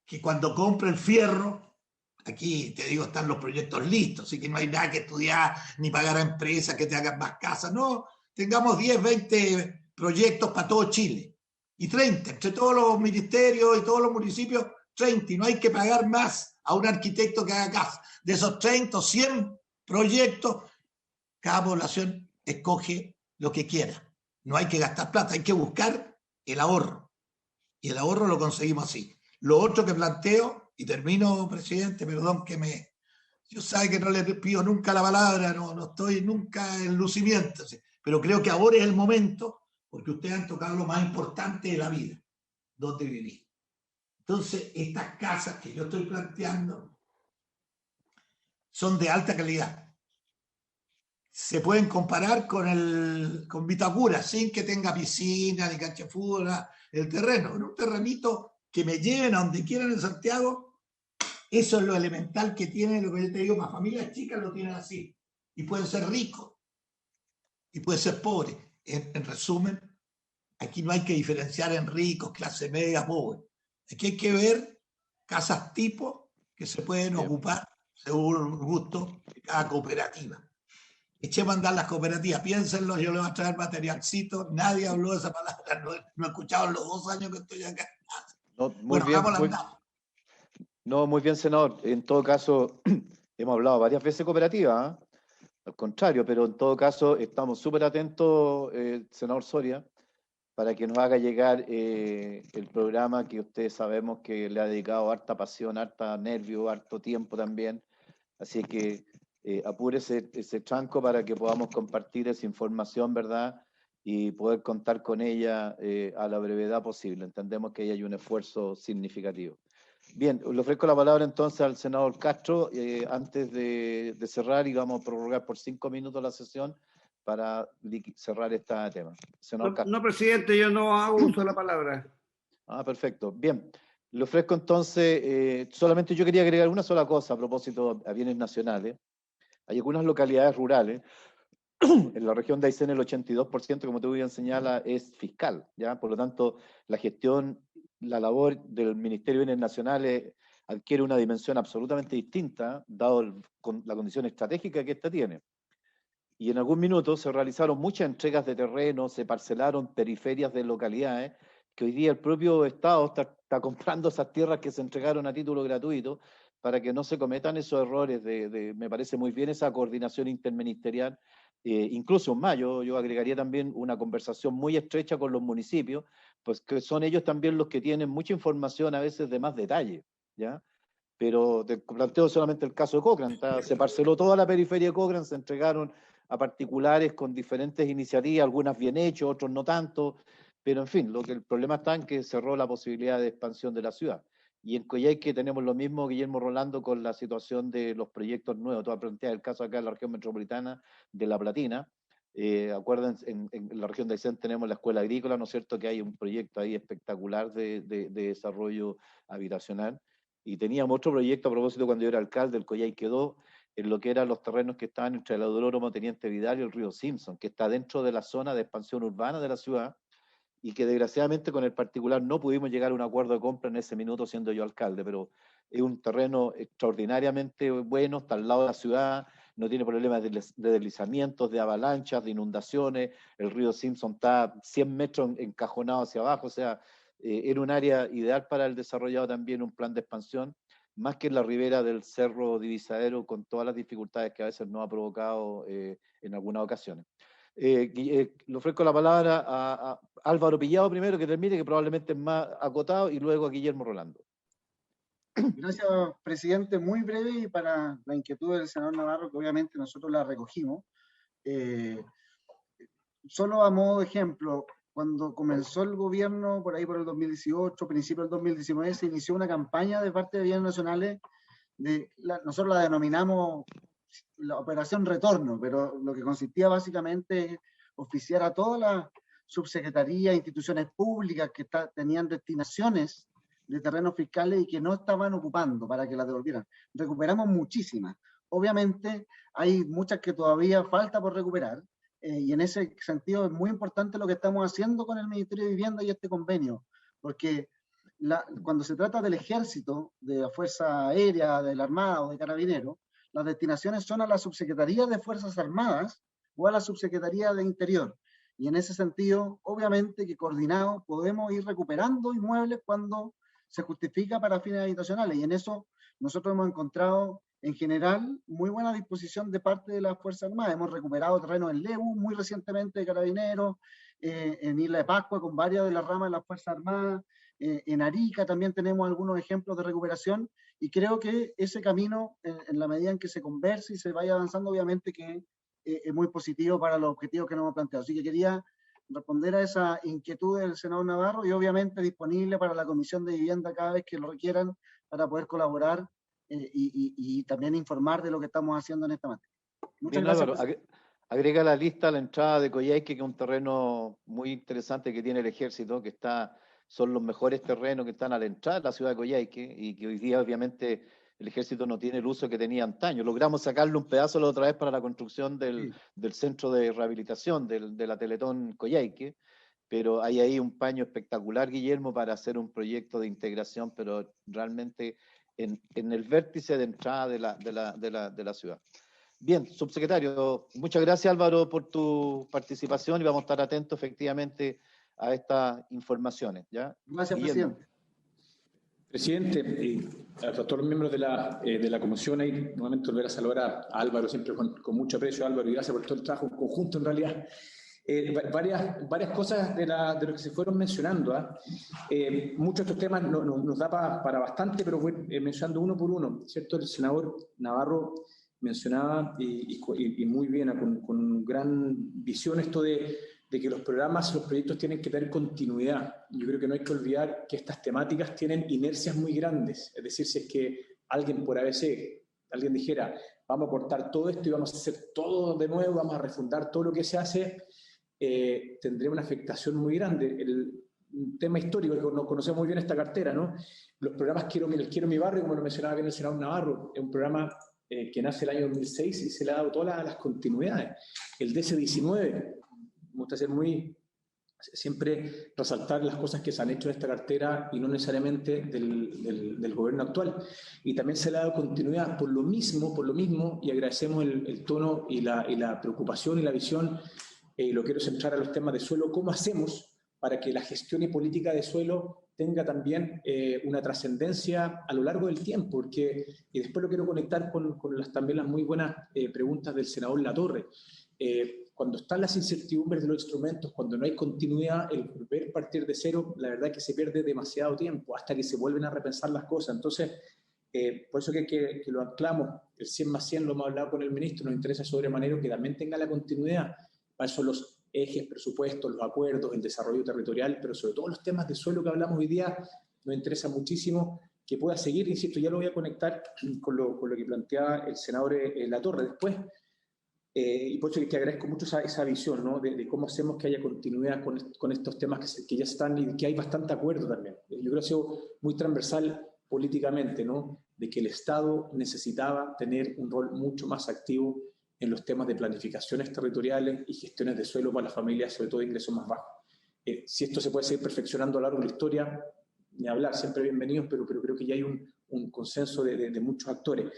que cuando compra el fierro, aquí te digo, están los proyectos listos, así que no hay nada que estudiar ni pagar a empresas que te hagan más casas. No, tengamos 10, 20 proyectos para todo Chile. Y 30, entre todos los ministerios y todos los municipios, 30. Y no hay que pagar más a un arquitecto que haga casa. De esos 30 o 100 proyectos, cada población escoge lo que quiera. No hay que gastar plata, hay que buscar el ahorro. Y el ahorro lo conseguimos así. Lo otro que planteo, y termino, presidente, perdón que yo sabe que no le pido nunca la palabra, no estoy nunca en lucimiento, pero creo que ahora es el momento, porque ustedes han tocado lo más importante de la vida, donde vivir. Entonces, estas casas que yo estoy planteando son de alta calidad. Se pueden comparar con Vitacura, sin que tenga piscina ni cancha de fútbol, el terreno. En un terrenito que me lleven a donde quieran en Santiago, eso es lo elemental que tiene, lo que yo te digo, para familias chicas lo tienen así. Y pueden ser ricos, y pueden ser pobres. En resumen, aquí no hay que diferenciar en ricos, clase media, pobre. Aquí hay que ver casas tipo que se pueden ocupar según el gusto de cada cooperativa. Echemos a andar las cooperativas, piénsenlo, yo les voy a traer materialcito, nadie habló de esa palabra, no he escuchado en los 2 años que estoy acá. No, muy bien, senador. En todo caso, hemos hablado varias veces de cooperativas, ¿eh? Al contrario, pero en todo caso estamos súper atentos, senador Soria, para que nos haga llegar el programa que ustedes sabemos que le ha dedicado harta pasión, harta nervio, harto tiempo también. Así que apúrese ese tranco para que podamos compartir esa información, ¿verdad? Y poder contar con ella a la brevedad posible. Entendemos que ahí hay un esfuerzo significativo. Bien, le ofrezco la palabra entonces al senador Castro antes de cerrar, y vamos a prorrogar por 5 minutos la sesión para cerrar este tema. Senador Castro. No, presidente, yo no hago uso de la palabra. Perfecto. Bien. Le ofrezco entonces, solamente yo quería agregar una sola cosa a propósito a bienes nacionales. Hay algunas localidades rurales, en la región de Aysén el 82%, como tú bien señala, es fiscal, ¿ya? Por lo tanto, la gestión, la labor del Ministerio de Bienes Nacionales adquiere una dimensión absolutamente distinta, dado la condición estratégica que ésta tiene. Y en algún minuto se realizaron muchas entregas de terreno, se parcelaron periferias de localidades, que hoy día el propio Estado está comprando esas tierras que se entregaron a título gratuito para que no se cometan esos errores me parece muy bien esa coordinación interministerial, incluso más, yo agregaría también una conversación muy estrecha con los municipios, pues que son ellos también los que tienen mucha información a veces de más detalle, ¿ya? Pero te planteo solamente el caso de Cochrane, se parceló toda la periferia de Cochrane, se entregaron a particulares con diferentes iniciativas, algunas bien hechas, otros no tanto, pero en fin, el problema está en que cerró la posibilidad de expansión de la ciudad. Y en Coyhaique tenemos lo mismo, Guillermo Rolando, con la situación de los proyectos nuevos. Tú has planteado el caso acá en la región metropolitana de La Platina. Acuérdense, en la región de Aysén tenemos la escuela agrícola, ¿no es cierto?, que hay un proyecto ahí espectacular de desarrollo habitacional. Y teníamos otro proyecto a propósito cuando yo era alcalde, el Coyhaique 2, en lo que eran los terrenos que estaban entre el Autódromo Teniente Vidal y el río Simpson, que está dentro de la zona de expansión urbana de la ciudad, y que desgraciadamente con el particular no pudimos llegar a un acuerdo de compra en ese minuto siendo yo alcalde, pero es un terreno extraordinariamente bueno, está al lado de la ciudad, no tiene problemas de deslizamientos, de avalanchas, de inundaciones, el río Simpson está 100 metros encajonado hacia abajo, o sea, era un área ideal para el desarrollado también un plan de expansión, más que en la ribera del Cerro Divisadero, con todas las dificultades que a veces nos ha provocado en algunas ocasiones. Le ofrezco la palabra a Álvaro Pillado primero, que termine, que probablemente es más acotado, y luego a Guillermo Rolando. Gracias, presidente. Muy breve y para la inquietud del senador Navarro, que obviamente nosotros la recogimos. Solo a modo de ejemplo, cuando comenzó el gobierno, por ahí por el 2018, principio del 2019, se inició una campaña de parte de bienes nacionales, nosotros la denominamos la operación retorno, pero lo que consistía básicamente es oficiar a todas las subsecretarías, instituciones públicas que tenían destinaciones de terrenos fiscales y que no estaban ocupando para que las devolvieran. Recuperamos muchísimas. Obviamente hay muchas que todavía falta por recuperar, y en ese sentido es muy importante lo que estamos haciendo con el Ministerio de Vivienda y este convenio, porque cuando se trata del ejército, de la Fuerza Aérea, de la Armada o de Carabineros, las destinaciones son a la Subsecretaría de Fuerzas Armadas o a la Subsecretaría de Interior. Y en ese sentido, obviamente que coordinados podemos ir recuperando inmuebles cuando se justifica para fines habitacionales. Y en eso nosotros hemos encontrado, en general, muy buena disposición de parte de las Fuerzas Armadas. Hemos recuperado terreno en Lebu, muy recientemente de Carabineros, en Isla de Pascua, con varias de las ramas de las Fuerzas Armadas. En Arica también tenemos algunos ejemplos de recuperación, y creo que ese camino, en la medida en que se converse y se vaya avanzando, obviamente que es muy positivo para los objetivos que nos hemos planteado. Así que quería responder a esa inquietud del senador Navarro, y obviamente disponible para la Comisión de Vivienda cada vez que lo requieran para poder colaborar y también informar de lo que estamos haciendo en esta materia. Muchas Bien, gracias. Álvaro, agrega a la lista la entrada de Coyhaique, que es un terreno muy interesante que tiene el ejército, que son los mejores terrenos que están a la entrada de la ciudad de Coyhaique, y que hoy día obviamente el ejército no tiene el uso que tenía antaño. Logramos sacarle un pedazo la otra vez para la construcción del centro de rehabilitación de la Teletón Coyhaique, pero hay ahí un paño espectacular, Guillermo, para hacer un proyecto de integración, pero realmente en el vértice de entrada de la ciudad. Bien, subsecretario, muchas gracias, Álvaro, por tu participación, y vamos a estar atentos efectivamente a estas informaciones, ¿ya? Gracias, Guillermo. Presidente, a todos los miembros de la comisión, y nuevamente volver a saludar a Álvaro, siempre con mucho aprecio, Álvaro, y gracias por todo el trabajo en conjunto, en realidad. Varias cosas de lo que se fueron mencionando. Muchos de estos temas nos da para bastante, pero voy mencionando uno por uno, ¿cierto? El senador Navarro mencionaba, y muy bien, con gran visión, esto de que los programas, los proyectos tienen que tener continuidad. Yo creo que no hay que olvidar que estas temáticas tienen inercias muy grandes. Es decir, si es que alguien por ABC, alguien dijera, vamos a cortar todo esto y vamos a hacer todo de nuevo, vamos a refundar todo lo que se hace, tendría una afectación muy grande. un tema histórico, que conocemos muy bien esta cartera, ¿no? Los programas Quiero mi barrio, como lo mencionaba bien el senador Navarro, es un programa que nace el año 2006 y se le ha dado todas las continuidades. El DC-19, me gusta ser siempre resaltar las cosas que se han hecho en esta cartera y no necesariamente del gobierno actual. Y también se le ha dado continuidad por lo mismo, y agradecemos el tono y la preocupación y la visión, y lo quiero centrar a los temas de suelo, cómo hacemos para que la gestión y política de suelo tenga también una trascendencia a lo largo del tiempo, y después lo quiero conectar con también las muy buenas preguntas del senador Latorre. Cuando están las incertidumbres de los instrumentos, cuando no hay continuidad, el volver a partir de cero, la verdad es que se pierde demasiado tiempo hasta que se vuelven a repensar las cosas. Entonces, por eso que lo anclamos, el 100+100 lo hemos hablado con el ministro, nos interesa sobremanera que también tenga la continuidad. Para eso los ejes, presupuestos, los acuerdos, el desarrollo territorial, pero sobre todo los temas de suelo que hablamos hoy día, nos interesa muchísimo que pueda seguir, insisto, ya lo voy a conectar con lo que planteaba el senador Latorre después. Y por eso es que agradezco mucho esa visión, ¿no? de cómo hacemos que haya continuidad con estos temas que ya están y que hay bastante acuerdo también. Yo creo que ha sido muy transversal políticamente, ¿no? De que el Estado necesitaba tener un rol mucho más activo en los temas de planificaciones territoriales y gestiones de suelo para las familias, sobre todo de ingresos más bajos. Si esto se puede seguir perfeccionando a lo largo de la historia, ni hablar, siempre bienvenidos, pero creo que ya hay un consenso de muchos actores. El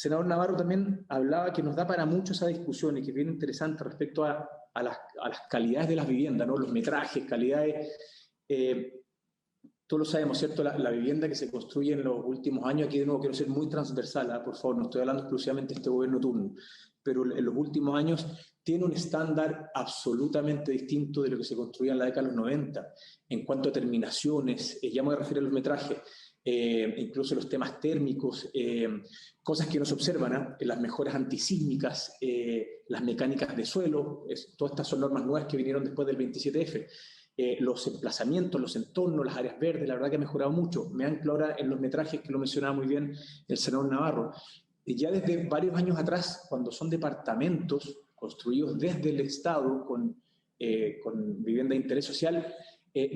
senador Navarro también hablaba que nos da para mucho esa discusión y que es bien interesante respecto a las calidades de las viviendas, ¿no? Los metrajes, calidades. Todos lo sabemos, ¿cierto? La vivienda que se construye en los últimos años, aquí de nuevo quiero ser muy transversal, por favor, no estoy hablando exclusivamente de este gobierno turno, pero en los últimos años tiene un estándar absolutamente distinto de lo que se construía en la década de los 90, en cuanto a terminaciones, ya me voy a referir a los metrajes, incluso los temas térmicos, cosas que no se observan, las mejoras antisísmicas, las mecánicas de suelo, todas estas son normas nuevas que vinieron después del 27F. Los emplazamientos, los entornos, las áreas verdes, la verdad que ha mejorado mucho. Me anclo ahora en los metrajes, que lo mencionaba muy bien el senador Navarro. Ya desde varios años atrás, cuando son departamentos construidos desde el Estado con vivienda de interés social,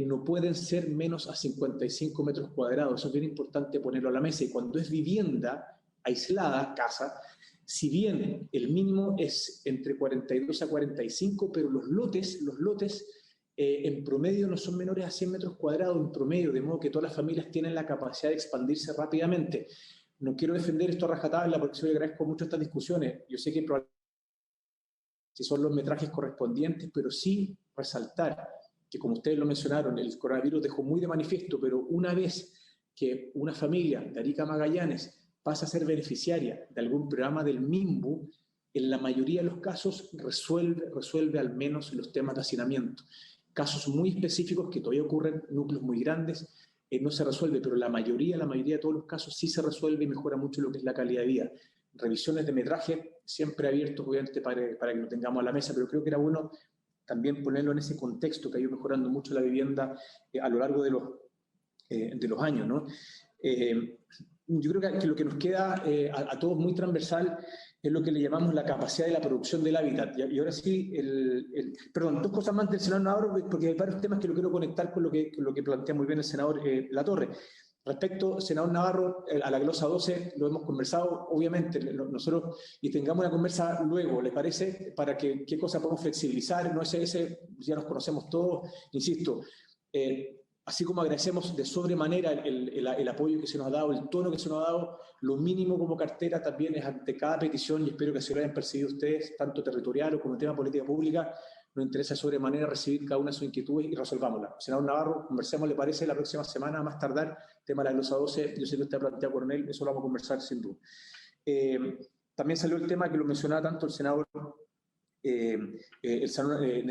no pueden ser menos a 55 metros cuadrados. Eso es bien importante ponerlo a la mesa. Y cuando es vivienda aislada, casa, si bien el mínimo es entre 42 a 45, pero los lotes en promedio no son menores a 100 metros cuadrados en promedio, de modo que todas las familias tienen la capacidad de expandirse rápidamente. No quiero defender esto a rajatabla porque yo agradezco mucho estas discusiones. Yo sé que probablemente si son los metrajes correspondientes, pero sí resaltar que, como ustedes lo mencionaron, el coronavirus dejó muy de manifiesto, pero una vez que una familia de Arica Magallanes pasa a ser beneficiaria de algún programa del MIMBU, en la mayoría de los casos resuelve al menos los temas de hacinamiento. Casos muy específicos que todavía ocurren, núcleos muy grandes, no se resuelve, pero la mayoría de todos los casos sí se resuelve y mejora mucho lo que es la calidad de vida. Revisiones de metraje, siempre abiertos, obviamente, para que lo tengamos a la mesa, pero creo que era bueno también ponerlo en ese contexto que ha ido mejorando mucho la vivienda a lo largo de los años, ¿no? Yo creo que lo que nos queda a todos muy transversal es lo que le llamamos la capacidad de la producción del hábitat. Y ahora sí, perdón, dos cosas más del senador Navarro, porque hay varios temas que lo quiero conectar con lo que plantea muy bien el senador Latorre. Respecto, senador Navarro, a la glosa 12, lo hemos conversado, obviamente, nosotros, y tengamos una conversa luego, ¿les parece? Para que qué cosa podemos flexibilizar, no ese ya nos conocemos todos, insisto, así como agradecemos de sobremanera el apoyo que se nos ha dado, el tono que se nos ha dado, lo mínimo como cartera también es ante cada petición, y espero que así lo hayan percibido ustedes, tanto territorial o como tema de política pública, nos interesa de sobremanera recibir cada una de sus inquietudes y resolvámoslas. Senador Navarro, conversemos, ¿le parece? La próxima semana, más tardar, tema de la glosa 12, yo sé que usted ha planteado con él, eso lo vamos a conversar sin duda. También salió el tema que lo mencionaba tanto el senador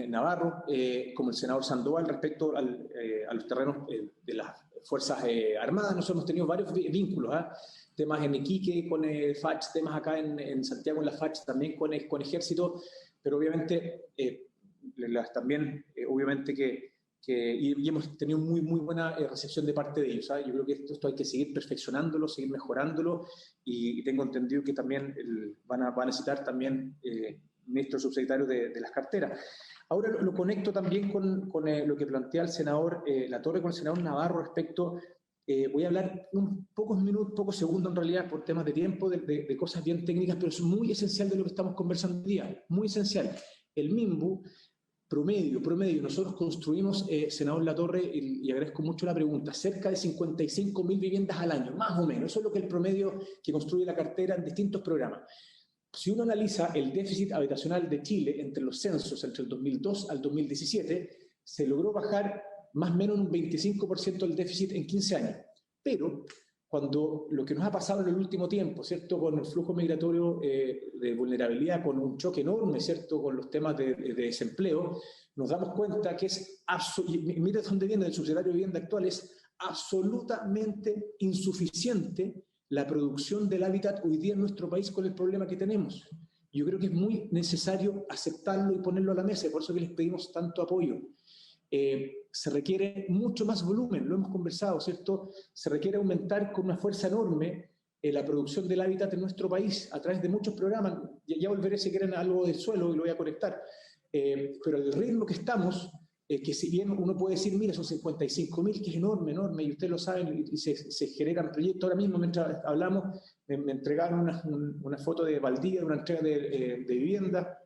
Navarro como el senador Sandoval respecto a los terrenos de las Fuerzas Armadas. Nosotros hemos tenido varios vínculos, temas en Iquique con FACH, temas acá en Santiago en la FACH también con Ejército, pero obviamente también obviamente y hemos tenido muy buena recepción de parte de ellos. Yo creo que esto hay que seguir perfeccionándolo, seguir mejorándolo, y tengo entendido que también van a necesitar también ministro subsecretario de las carteras. Ahora lo conecto también con lo que plantea el senador Latorre, con el senador Navarro respecto, voy a hablar pocos segundos en realidad por temas de tiempo, de cosas bien técnicas, pero es muy esencial de lo que estamos conversando hoy día, muy esencial. El MIMBU, promedio, nosotros construimos, senador Latorre, y agradezco mucho la pregunta, cerca de 55.000 viviendas al año, más o menos, eso es lo que el promedio que construye la cartera en distintos programas. Si uno analiza el déficit habitacional de Chile entre los censos, entre el 2002 al 2017, se logró bajar más o menos un 25% del déficit en 15 años. Pero cuando lo que nos ha pasado en el último tiempo, ¿cierto?, con el flujo migratorio de vulnerabilidad, con un choque enorme, ¿cierto?, con los temas de desempleo, nos damos cuenta que es, mire dónde viene el subsidiario de vivienda actual, es absolutamente insuficiente la producción del hábitat hoy día en nuestro país con el problema que tenemos. Yo creo que es muy necesario aceptarlo y ponerlo a la mesa, y por eso que les pedimos tanto apoyo. Se requiere mucho más volumen, lo hemos conversado, ¿cierto? Se requiere aumentar con una fuerza enorme la producción del hábitat en nuestro país a través de muchos programas. Ya volveré si quieren algo del suelo y lo voy a conectar. Pero el ritmo que estamos, que si bien uno puede decir, mira, son 55.000, que es enorme, y ustedes lo saben, y se generan proyectos. Ahora mismo, mientras hablamos, me entregaron una foto de Valdivia, de una entrega de vivienda,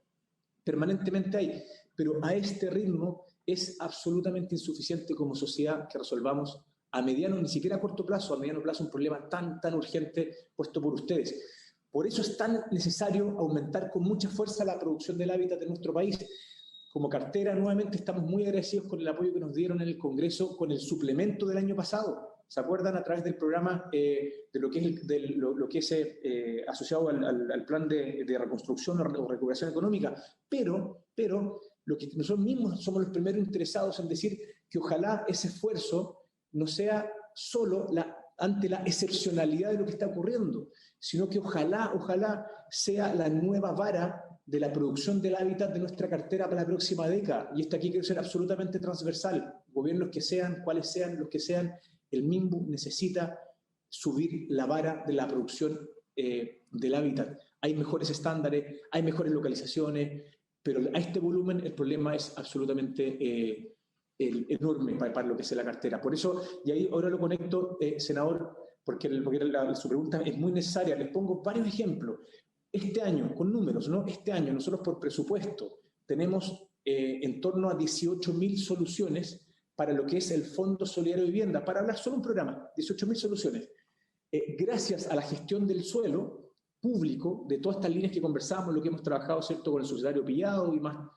permanentemente hay, pero a este ritmo es absolutamente insuficiente como sociedad que resolvamos a mediano, ni siquiera a corto plazo, a mediano plazo, un problema tan urgente puesto por ustedes. Por eso es tan necesario aumentar con mucha fuerza la producción del hábitat de nuestro país. Como cartera, nuevamente, estamos muy agradecidos con el apoyo que nos dieron en el Congreso con el suplemento del año pasado. ¿Se acuerdan? A través del programa de lo que es asociado al plan de reconstrucción o recuperación económica. Pero lo que nosotros mismos somos los primeros interesados en decir que ojalá ese esfuerzo no sea solo ante la excepcionalidad de lo que está ocurriendo, sino que ojalá sea la nueva vara de la producción del hábitat de nuestra cartera para la próxima década. Y esto aquí quiere ser absolutamente transversal. Gobiernos que sean, cuales sean, los que sean, el MIMBU necesita subir la vara de la producción del hábitat. Hay mejores estándares, hay mejores localizaciones, pero a este volumen el problema es absolutamente enorme para lo que es la cartera. Por eso, y ahí ahora lo conecto, senador, porque su pregunta es muy necesaria. Les pongo varios ejemplos. Este año, con números, ¿no? Este año nosotros por presupuesto tenemos en torno a 18.000 soluciones para lo que es el Fondo Solidario de Vivienda, para hablar solo un programa, 18.000 soluciones. Gracias a la gestión del suelo público, de todas estas líneas que conversamos, lo que hemos trabajado, ¿cierto?, con el subsidiario Pillado y más,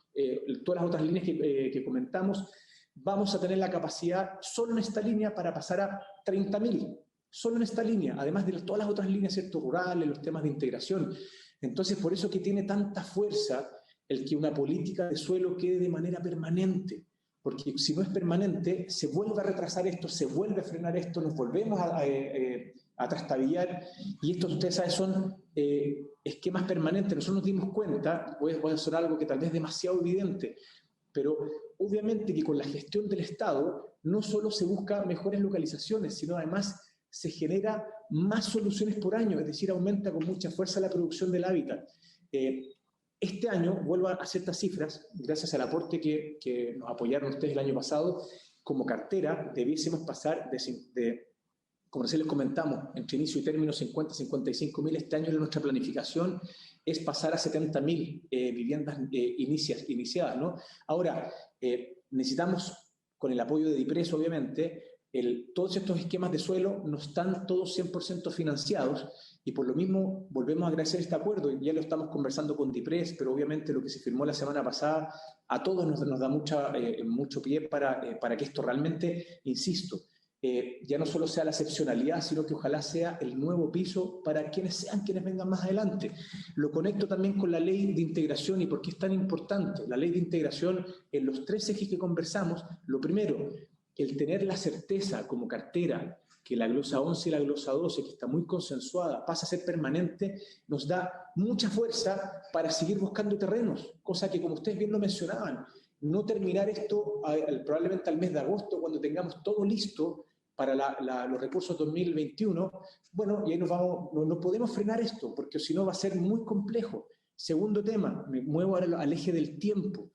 todas las otras líneas que comentamos, vamos a tener la capacidad solo en esta línea para pasar a 30.000, solo en esta línea, además de todas las otras líneas, ¿cierto?, rurales, los temas de integración. Entonces, por eso que tiene tanta fuerza el que una política de suelo quede de manera permanente, porque si no es permanente, se vuelve a retrasar esto, se vuelve a frenar esto, nos volvemos a trastabillar, y estos, ustedes saben, son esquemas permanentes. Nosotros nos dimos cuenta, voy a hacer algo que tal vez es demasiado evidente, pero obviamente que con la gestión del Estado no solo se busca mejores localizaciones, sino además se genera más soluciones por año, es decir, aumenta con mucha fuerza la producción del hábitat. Este año, vuelvo a ciertas cifras, gracias al aporte que nos apoyaron ustedes el año pasado, como cartera debiésemos pasar como recién les comentamos, entre inicio y término 55.000, este año nuestra planificación es pasar a 70.000 viviendas iniciadas, ¿no? Ahora, necesitamos, con el apoyo de DIPRES, obviamente, todos estos esquemas de suelo no están todos 100% financiados, y por lo mismo volvemos a agradecer este acuerdo, y ya lo estamos conversando con DIPRES, pero obviamente lo que se firmó la semana pasada a todos nos da mucho pie para que esto realmente, insisto, ya no solo sea la excepcionalidad, sino que ojalá sea el nuevo piso para quienes vengan más adelante. Lo conecto también con la ley de integración y por qué es tan importante. La ley de integración, en los 3 ejes que conversamos, lo primero, el tener la certeza como cartera que la glosa 11 y la glosa 12, que está muy consensuada, pasa a ser permanente, nos da mucha fuerza para seguir buscando terrenos, cosa que, como ustedes bien lo mencionaban, no terminar esto probablemente al mes de agosto, cuando tengamos todo listo para los recursos 2021, bueno, y ahí no podemos frenar esto, porque si no va a ser muy complejo. Segundo tema, me muevo ahora al eje del tiempo.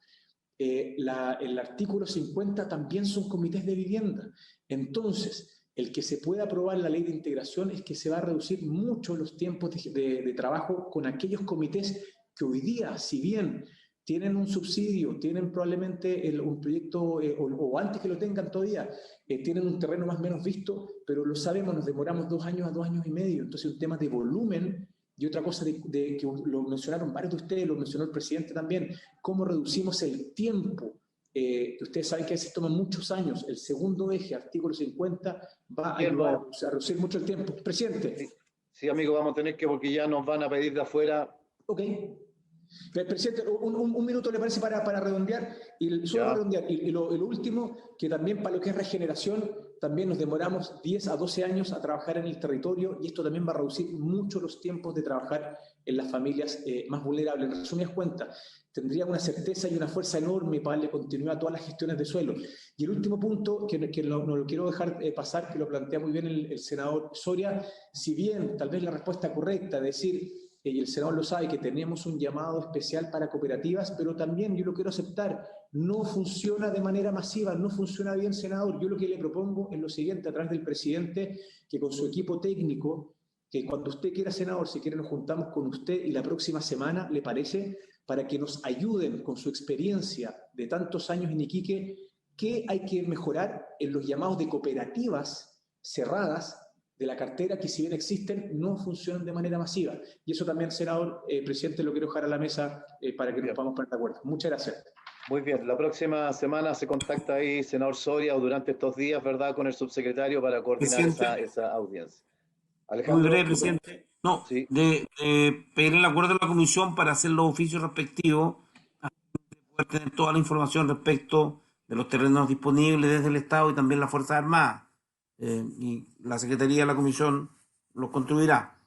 El artículo 50 también son comités de vivienda. Entonces, el que se pueda aprobar la ley de integración es que se va a reducir mucho los tiempos de trabajo con aquellos comités que hoy día, si bien tienen un subsidio, tienen probablemente un proyecto, o antes que lo tengan todavía, tienen un terreno más o menos visto, pero lo sabemos, nos demoramos 2 años a 2 años y medio. Entonces, un tema de volumen. Y otra cosa que lo mencionaron varios de ustedes, lo mencionó el presidente también, cómo reducimos el tiempo, que ustedes saben que a veces toma muchos años. El segundo eje, artículo 50, va a ayudar a reducir mucho el tiempo. Presidente. Sí, amigo, vamos a tener que, porque ya nos van a pedir de afuera. Ok. Presidente, un minuto le parece para redondear. Y solo redondear. Y lo último, que también para lo que es regeneración, también nos demoramos 10 a 12 años a trabajar en el territorio, y esto también va a reducir mucho los tiempos de trabajar en las familias más vulnerables. En resumidas cuentas, tendría una certeza y una fuerza enorme para darle continuidad a todas las gestiones de suelo. Y el último punto, que no lo quiero dejar pasar, que lo plantea muy bien el senador Soria, si bien tal vez la respuesta correcta es decir, y el senador lo sabe, que tenemos un llamado especial para cooperativas, pero también yo lo quiero aceptar, no funciona de manera masiva, no funciona bien, senador. Yo lo que le propongo es lo siguiente, a través del presidente, que con su equipo técnico, que cuando usted quiera, senador, si quiere nos juntamos con usted y la próxima semana, ¿le parece?, para que nos ayuden con su experiencia de tantos años en Iquique, qué hay que mejorar en los llamados de cooperativas cerradas de la cartera, que si bien existen, no funcionan de manera masiva. Y eso también, senador, presidente, lo quiero dejar a la mesa para que nos podamos poner de acuerdo. Muchas gracias. Muy bien, la próxima semana se contacta ahí, senador Soria, o durante estos días, ¿verdad?, con el subsecretario para coordinar esa audiencia. Alejandro, muy breve, presidente. No, sí. de pedir el acuerdo de la comisión para hacer los oficios respectivos, para poder tener toda la información respecto de los terrenos disponibles desde el Estado y también las Fuerzas Armadas. Y la Secretaría de la Comisión los construirá.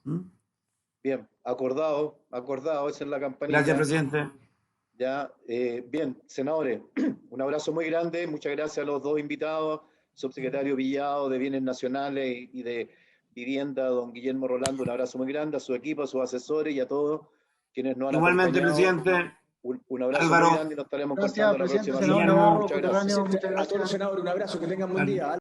Bien, acordado, esa es la campanita. Gracias, presidente. Ya, bien, senadores, un abrazo muy grande, muchas gracias a los dos invitados, subsecretario Villado de Bienes Nacionales y de Vivienda, don Guillermo Rolando, un abrazo muy grande, a su equipo, a sus asesores y a todos quienes nos han igualmente, acompañado. Presidente. Un abrazo Álvaro. muy grande y nos estaremos encontrando la próxima semana. Muchas gracias. A todos los senadores, un abrazo, que tengan buen día.